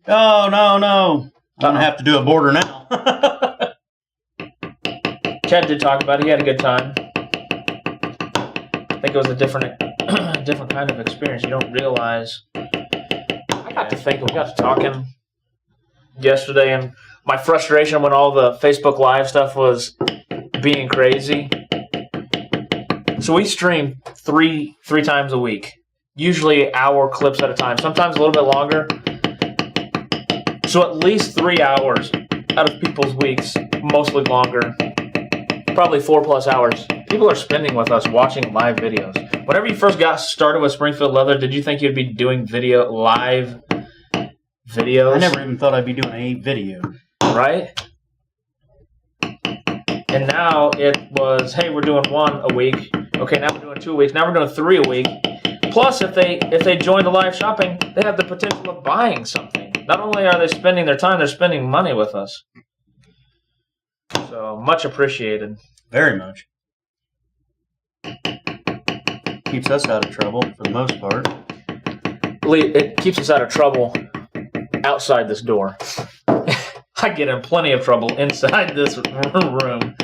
Oh, no. I'm going to have to do a border now. Chad did talk about it. He had a good time. I think it was a different kind of experience. You don't realize. I got to think. We got to talking yesterday, and my frustration when all the Facebook Live stuff was being crazy. So we stream three times a week, usually hour clips at a time, sometimes a little bit longer. So at least 3 hours out of people's weeks, mostly longer, probably 4+ hours. People are spending with us watching live videos. Whenever you first got started with Springfield Leather, did you think you'd be doing live videos? I never even thought I'd be doing a video. Right? And now it was, hey, we're doing 1 a week. Okay, now we're doing 2 weeks. Now we're doing 3 a week. Plus, if they join the live shopping, they have the potential of buying something. Not only are they spending their time, they're spending money with us. So, much appreciated. Very much. Keeps us out of trouble for the most part. It keeps us out of trouble outside this door. I get in plenty of trouble inside this room.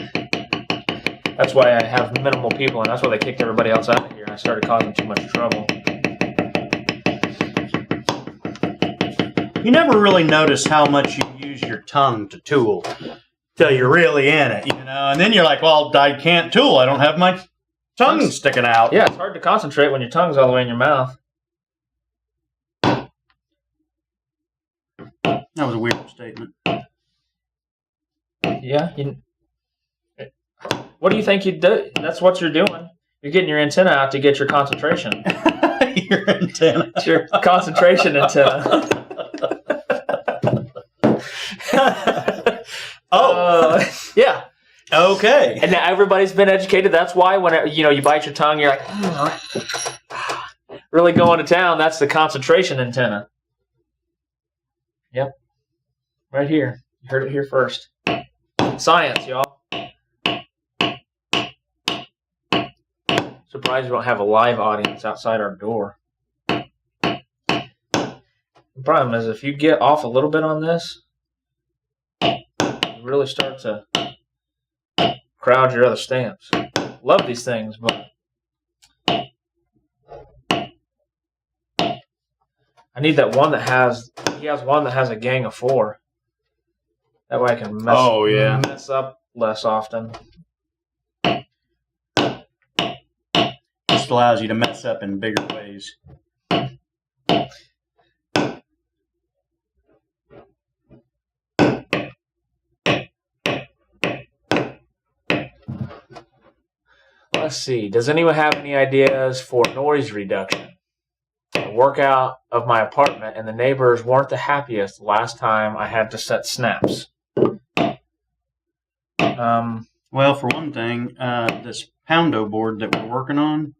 That's why I have minimal people, and that's why they kicked everybody else out of here, and I started causing too much trouble. You never really notice how much you use your tongue to tool till you're really in it, And then you're like, well, I can't tool. I don't have my tongue sticking out. Yeah, it's hard to concentrate when your tongue's all the way in your mouth. That was a weird statement. Yeah. What do you think you'd do? That's what you're doing. You're getting your antenna out to get your concentration. Your antenna. It's your concentration antenna. Yeah. Okay. And now everybody's been educated. That's why when you bite your tongue, you're like really going to town. That's the concentration antenna. Yep. Right here. You heard it here first. Science, y'all. Surprised we don't have a live audience outside our door. The problem is if you get off a little bit on this, you really start to crowd your other stamps. Love these things, but I need that one that has. He has one that has a gang of 4. That way I can mess up less often. Just allows you to mess up in bigger ways. Let's see. Does anyone have any ideas for noise reduction? I work out of my apartment, and the neighbors weren't the happiest last time I had to set snaps. Well, for one thing, this Poundo board that we're working on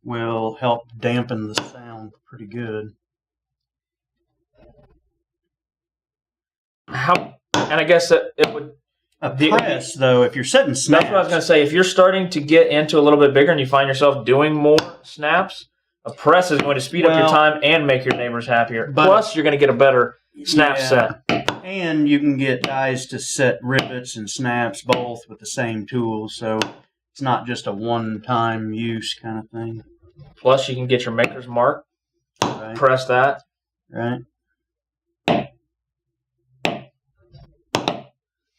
will help dampen the sound pretty good. And I guess it would. A press, though, if you're setting snaps. That's what I was going to say. If you're starting to get into a little bit bigger and you find yourself doing more snaps, a press is going to speed up your time and make your neighbors happier. Plus, you're going to get a better snap set. And you can get guys to set rivets and snaps both with the same tool, so it's not just a one-time use kind of thing. Plus, you can get your maker's mark, press that. Right.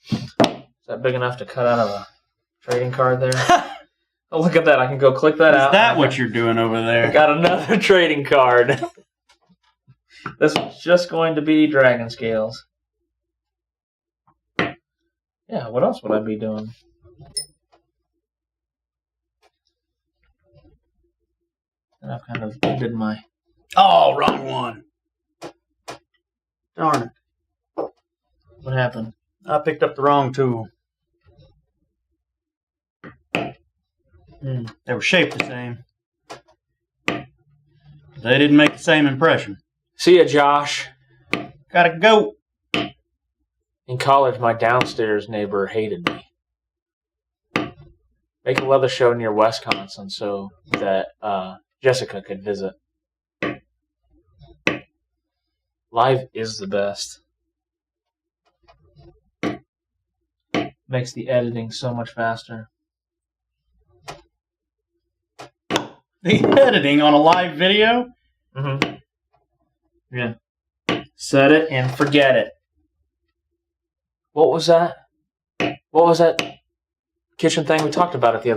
Is that big enough to cut out of a trading card there? Oh, look at that. I can go click that out. Is that what you're doing over there? Got another trading card. This is just going to be Dragon Scales. Yeah, what else would I be doing? And I've kind of ended my... Oh, wrong one. Darn it. What happened? I picked up the wrong tool. They were shaped the same. They didn't make the same impression. See ya, Josh. Gotta go. In college, my downstairs neighbor hated me. Make a leather show near Wisconsin so that Jessica could visit. Live is the best. Makes the editing so much faster. The editing on a live video? Mm-hmm. Yeah. Set it and forget it. What was that? What was that kitchen thing we talked about it the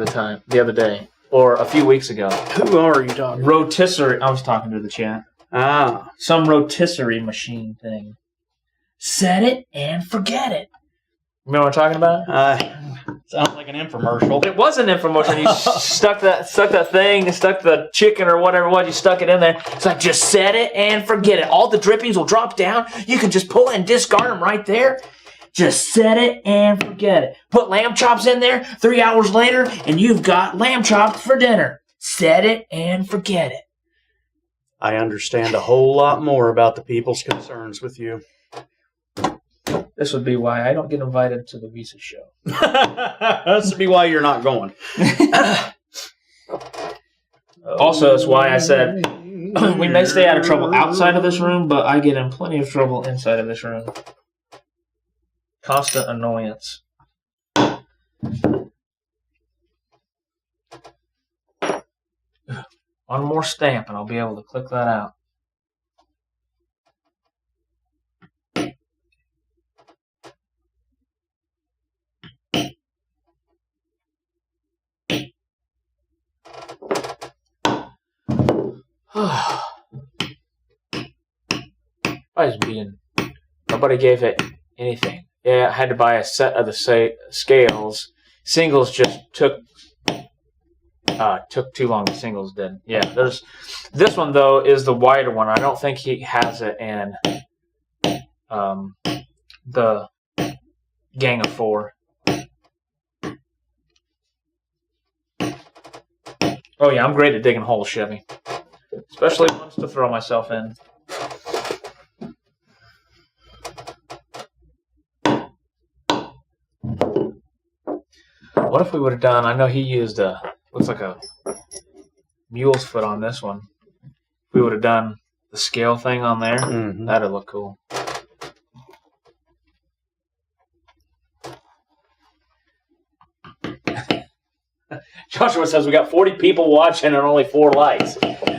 other day, or a few weeks ago? Who are you talking to? Rotisserie. I was talking to the chat. Ah. Some rotisserie machine thing. Set it and forget it. Remember what I'm talking about? Sounds like an infomercial. It was an infomercial. You stuck that thing, stuck the chicken or whatever it was, you stuck it in there. It's like, just set it and forget it. All the drippings will drop down. You can just pull it and discard them right there. Just set it and forget it. Put lamb chops in there 3 hours later, and you've got lamb chops for dinner. Set it and forget it. I understand a whole lot more about the people's concerns with you. This would be why I don't get invited to the Visa show. This would be why you're not going. Also, it's why I said we may stay out of trouble outside of this room, but I get in plenty of trouble inside of this room. Constant annoyance. One more stamp and I'll be able to click that out. I was being Nobody gave it anything. Yeah, I had to buy a set of the scales. Singles just took too long. The singles did. Yeah, there's this one though is the wider one. I don't think he has it in the Gang of Four. Oh yeah, I'm great at digging holes, Chevy. Especially ones to throw myself in. What if we would have done, I know he used looks like a mule's foot on this one. If we would have done the scale thing on there, that'd look cool. Joshua says we got 40 people watching and only 4 likes. It's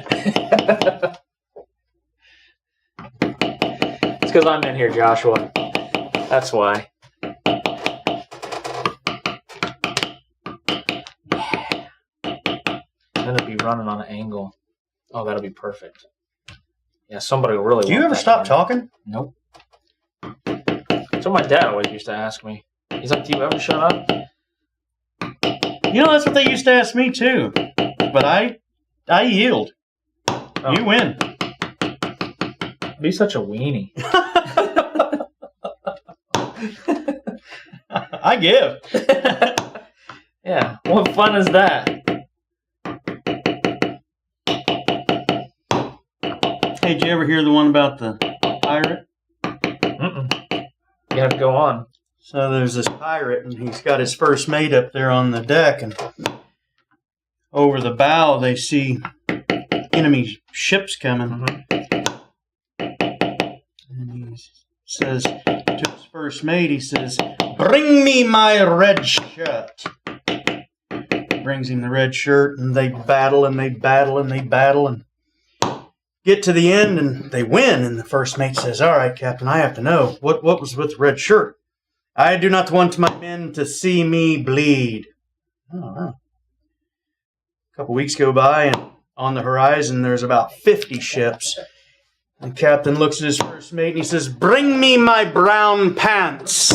because I'm in here, Joshua. That's why. Then it'd be running on an angle. Oh, that'll be perfect. Yeah, somebody will really. Do you ever stop talking? Nope. That's what my dad always used to ask me. He's like, "Do you ever shut up?" You know, that's what they used to ask me too. But I yield. Oh. You win. Be such a weenie. I give. Yeah. What fun is that? Hey, did you ever hear the one about the pirate? Mm-mm. You have to go on. So there's this pirate, and he's got his first mate up there on the deck, and over the bow they see enemy ships coming. And he says to his first mate, he says, "Bring me my red shirt." Brings him the red shirt, and they battle, and they battle, and they battle, and get to the end, and they win. And the first mate says, "All right, Captain, I have to know, what was with the red shirt? I do not want my men to see me bleed." Oh, wow. A couple weeks go by, and on the horizon, there's about 50 ships. The captain looks at his first mate, and he says, "Bring me my brown pants."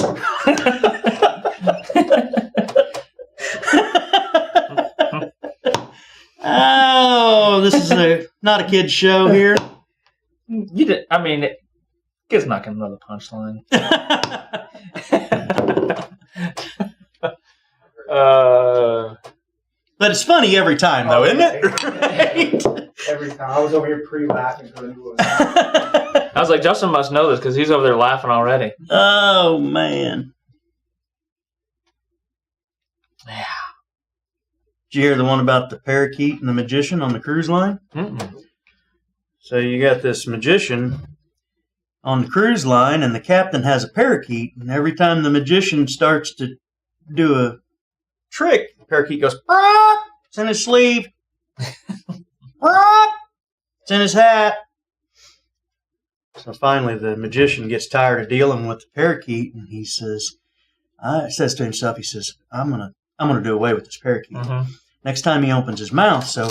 Oh, this is not a kid's show here. You did. I mean, kid's not gonna know the punchline. But it's funny every time, though, isn't it? Right? Every time. I was over here pre-laughing because I knew it was. I was like, Justin must know this because he's over there laughing already. Oh, man. Yeah. Did you hear the one about the parakeet and the magician on the cruise line? Mm-mm. So you got this magician on the cruise line, and the captain has a parakeet, and every time the magician starts to do a trick, the parakeet goes, "Brock!" It's in his sleeve. "Brock!" It's in his hat. So finally the magician gets tired of dealing with the parakeet, and he says to himself, he says, I'm gonna do away with this parakeet. Next time he opens his mouth. So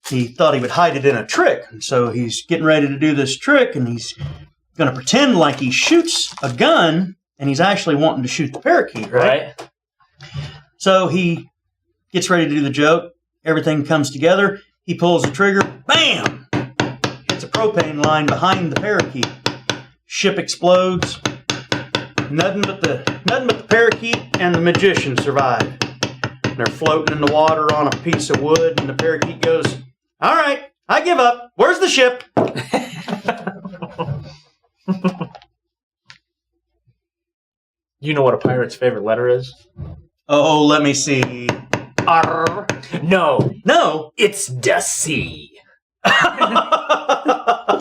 he thought he would hide it in a trick. And so he's getting ready to do this trick, and he's going to pretend like he shoots a gun, and he's actually wanting to shoot the parakeet, right? So he gets ready to do the joke. Everything comes together. He pulls the trigger. Bam! Hits a propane line behind the parakeet. Ship explodes. Nothing but the parakeet and the magician survive. They're floating in the water on a piece of wood, and the parakeet goes, "All right, I give up. Where's the ship?" You know what a pirate's favorite letter is? Oh, let me see. R. No, No. it's the C.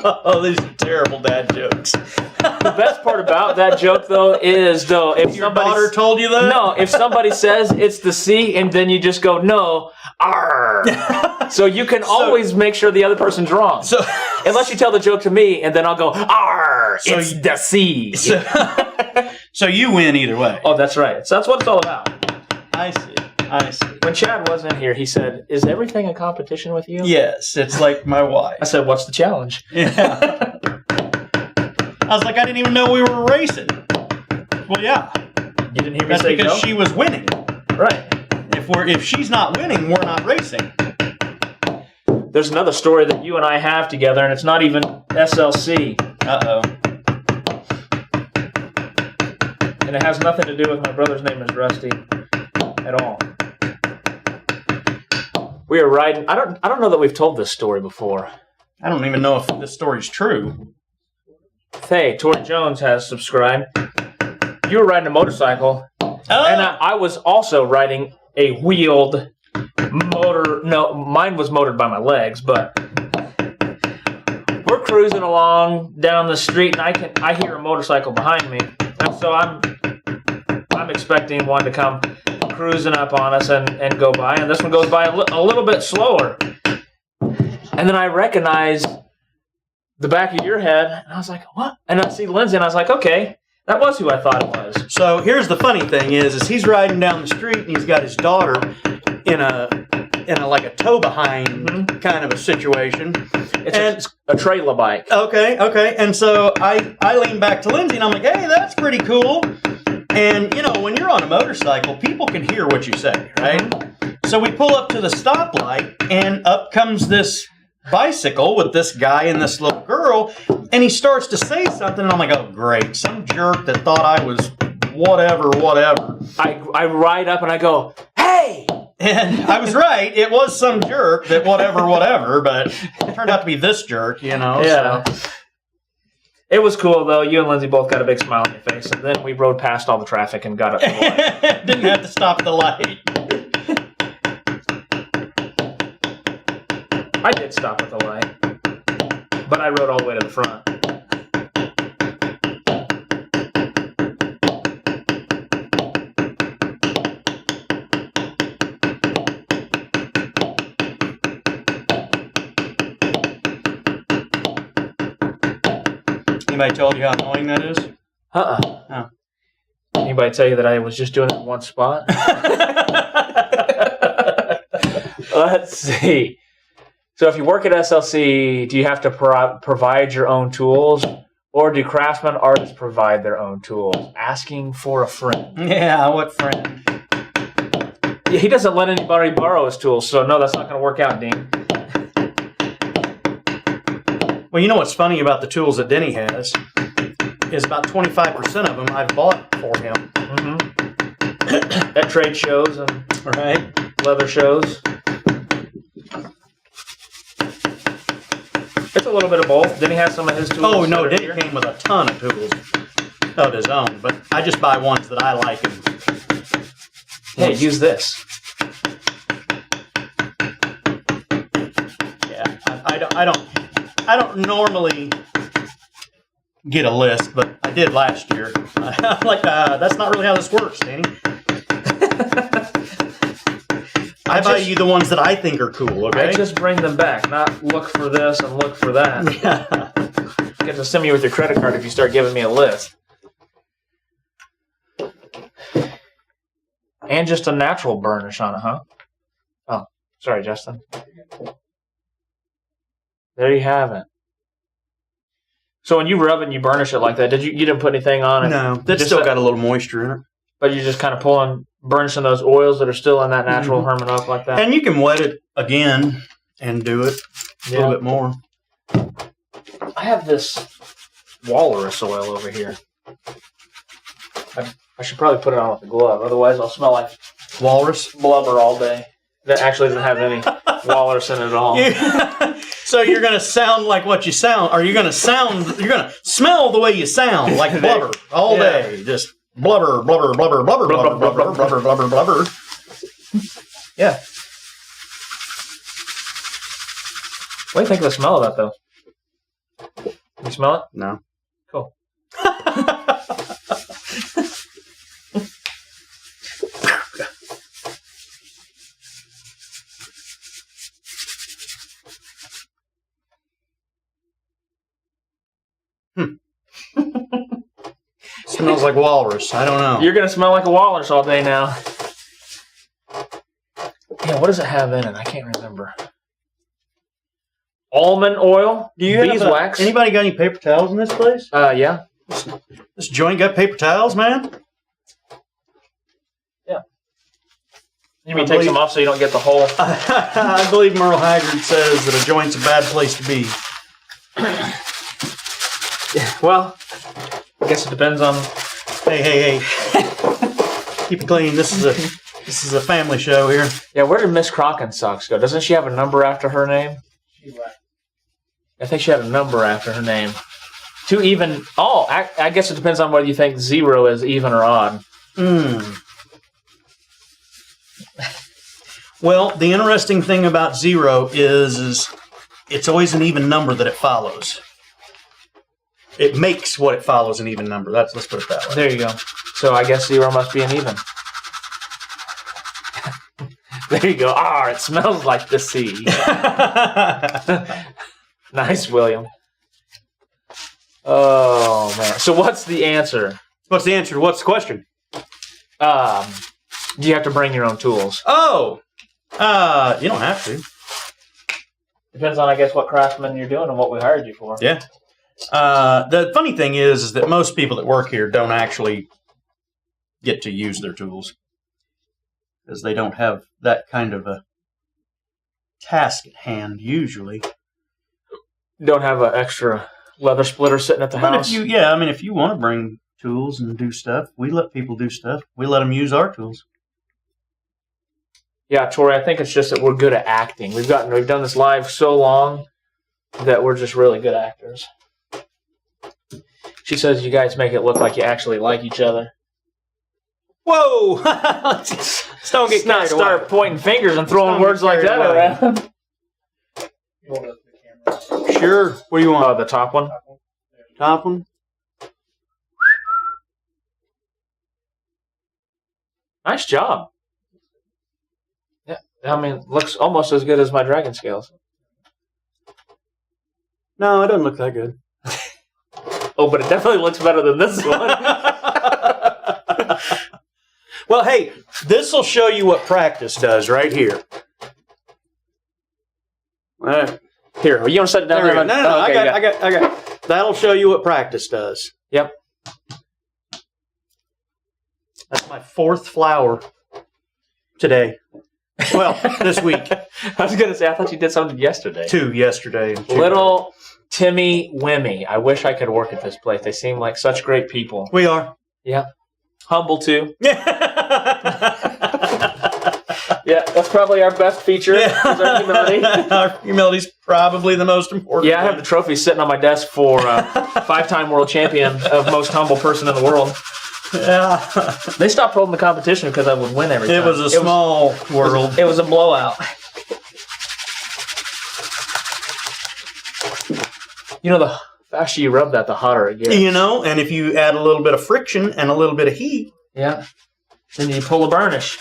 Oh, these are terrible dad jokes. The best part about that joke, though, is if Your daughter told you that? No, if somebody says it's the C and then you just go, no, R. So you can always make sure the other person's wrong. So, Unless you tell the joke to me and then I'll go, R, So it's the C. so you win either way. Oh, that's right. So that's what it's all about. I see. When Chad wasn't here, he said, "Is everything a competition with you?" Yes, it's like my wife. I said, "What's the challenge?" Yeah. I was like, I didn't even know we were racing. Well, yeah. You didn't hear me That's say because no? she was winning. Right. If she's not winning, we're not racing. There's another story that you and I have together, and it's not even SLC. Uh-oh. And it has nothing to do with my brother's name is Rusty at all. We were riding. I don't know that we've told this story before. I don't even know if this story's true. Hey, Tori Jones has subscribed. You were riding a motorcycle, Oh. and I was also riding a wheeled motor. No, mine was motored by my legs, but we're cruising along down the street, and I hear a motorcycle behind me, and so I'm expecting one to come cruising up on us and go by, and this one goes by a little bit slower, and then I recognize the back of your head, and I was like, what? And I see Lindsay, and I was like, okay, that was who I thought it was. So here's the funny thing is he's riding down the street and he's got his daughter in a like a tow behind kind of a situation. It's a trailer bike. Okay. And so I lean back to Lindsay and I'm like, hey, that's pretty cool. And, when you're on a motorcycle, people can hear what you say, right? So we pull up to the stoplight, and up comes this bicycle with this guy and this little girl, and he starts to say something, and I'm like, oh, great. Some jerk that thought I was whatever. I ride up and I go, hey! And I was right. It was some jerk that whatever, but it turned out to be this jerk, Yeah. So. It was cool, though. You and Lindsay both got a big smile on your face, and then we rode past all the traffic and got up to the light. Didn't have to stop at the light. I did stop at the light, but I rode all the way to the front. Anybody told you how annoying that is? Oh. Anybody tell you that I was just doing it in one spot? Let's see. So if you work at SLC, do you have to provide your own tools? Or do craftsmen artists provide their own tools? Asking for a friend. Yeah, what friend? Yeah, he doesn't let anybody borrow his tools, so no, that's not going to work out, Dean. Well, you know what's funny about the tools that Denny has is about 25% of them I've bought for him. Mm-hmm. At trade shows and Right? leather shows. It's a little bit of both. Denny has some of his tools. Oh, no, that are Denny here. came with a ton of tools of his own, but I just buy ones that I like. And Hey, use this. yeah, I don't normally get a list, but I did last year. I'm like, that's not really how this works, Danny. I buy you the ones that I think are cool, okay? I just bring them back, not look for this and look for that. Yeah. Get to send me with your credit card if you start giving me a list. And just a natural burnish on it, huh? Oh, sorry, Justin. There you have it. So when you rub it and you burnish it like that, you didn't put anything on it? No, that's Just still that- got a little moisture in it. But you're just kind of burnishing those oils that are still in that natural hermit oak like that? And you can wet it again and do it a little bit more. I have this walrus oil over here. I should probably put it on with a glove, otherwise I'll smell like Walrus. blubber all day. That actually doesn't have any walrus in it at all. So you're going to sound like what you sound, or you're going to smell the way you sound, like blubber all day. Just blubber, blubber, blubber, blubber, blubber, blubber, blubber, blubber, blubber. Yeah. What do you think of the smell of that, though? You smell it? No. Cool. Smells like walrus. I don't know. You're going to smell like a walrus all day now. Yeah, what does it have in it? I can't remember. almond oil, Do you beeswax. Anybody got any paper towels in this place? Yeah. This joint got paper towels, man? You mean take some off so you don't get the whole. I believe Merle Haggard says that a joint's a bad place to be. Well, I guess it depends on. Hey. Keep it clean. This is a family show here. Yeah, where did Miss Crocken's socks go? Doesn't she have a number after her name? She left. I think she had a number after her name. Two even. Oh, I guess it depends on whether you think 0 is even or odd. Well, the interesting thing about 0 is it's always an even number that it follows. It makes what it follows an even number. Let's put it that way. There you go. So I guess 0 must be an even. There you go. It smells like the sea. Nice, William. Oh, man. So what's the answer? What's the answer? What's the question? Do you have to bring your own tools? Oh! You don't have to. Depends on, I guess, what craftsman you're doing and what we hired you for. Yeah. The funny thing is that most people that work here don't actually get to use their tools because they don't have that kind of a task at hand usually. Don't have an extra leather splitter sitting at the But house. if you want to bring tools and do stuff, we let people do stuff. We let them use our tools. Yeah, Tori, I think it's just that we're good at acting. We've done this live so long that we're just really good actors. She says you guys make it look like you actually like each other. Whoa! Let's don't get Let's not carried start away. pointing fingers and throwing Don't words get like that carried away. around. Hold up the camera. Sure. What do you want? The top one. Top one? Nice job. Yeah, I mean, looks almost as good as my dragon scales. No, it doesn't look that good. Oh, but it definitely looks better than this one. Well, hey, this will show you what practice does right here. Here, you want to set it down there? No, Okay, I got. That'll show you what practice does. Yep. That's my 4th flower today. Well, this week. I was going to say, I thought you did something yesterday. 2 yesterday. And 2 Little Timmy Wimmy. I wish I could work at this place. They seem like such great people. We are. Yeah. Humble, too. Yeah. Yeah, that's probably our best feature. Is our humility. Our humility's probably the most important. Yeah, I have the trophy sitting on my desk for 5-time world champion of most humble person in the world. Yeah. They stopped holding the competition because I would win every time. It was a small world. It was a blowout. You know, the faster you rub that, the hotter it gets. You know, and if you add a little bit of friction and a little bit of heat. Yeah. Then you pull a burnish.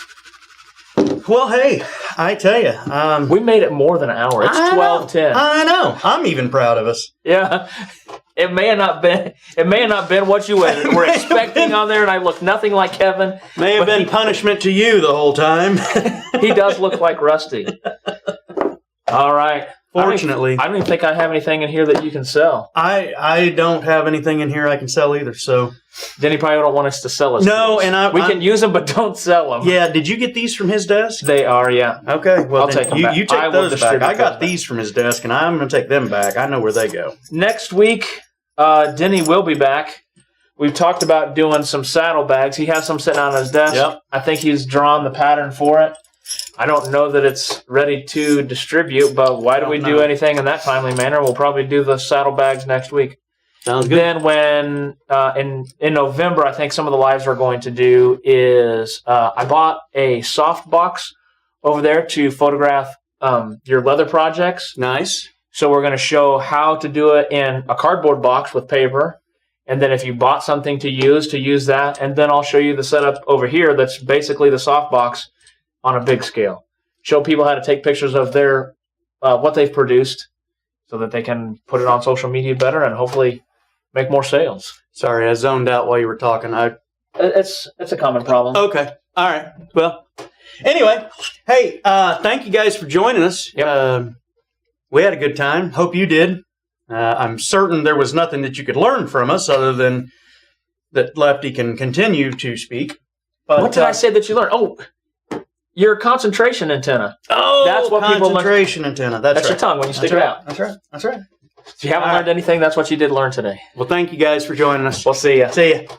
Well, hey, I tell you. We made it more than an hour. It's 12:10. I know. I'm even proud of us. Yeah. It may have not been what you were expecting on there, and I look nothing like Kevin. May have been punishment to you the whole time. He does look like Rusty. All right. Fortunately. I don't even think I have anything in here that you can sell. I don't have anything in here I can sell either, so. Then he probably don't want us to sell us. No, tools. and we can use them, but don't sell them. Yeah, did you get these from his desk? They are, yeah. Okay, well, I'll then take them back. you I take will those back. distribute I got those these from his desk, and I'm going to take them back. I know where they go. Next week, Denny will be back. We've talked about doing some saddlebags. He has some sitting on his desk. Yep. I think he's drawn the pattern for it. I don't know that it's ready to distribute, but why do we do anything in that timely manner? We'll probably do the saddlebags next week. Sounds good. Then when in November, I think some of the lives we're going to do is I bought a soft box over there to photograph your leather projects. Nice. So we're going to show how to do it in a cardboard box with paper. And then if you bought something to use that. And then I'll show you the setup over here that's basically the soft box on a big scale. Show people how to take pictures of their what they've produced so that they can put it on social media better and hopefully make more sales. Sorry, I zoned out while you were talking. It's a common problem. Okay. All right. Well, anyway, hey, thank you guys for joining us. Yep. We had a good time. Hope you did. I'm certain there was nothing that you could learn from us other than that Lefty can continue to speak. But, What did I say that you learned? Oh, your concentration antenna. Oh, That's what people learn. concentration antenna. That's That's right. your tongue when you stick That's it right. out. That's right. That's right. If you haven't All learned anything, that's what you did learn today. Well, thank you guys for joining us. We'll see you. See ya.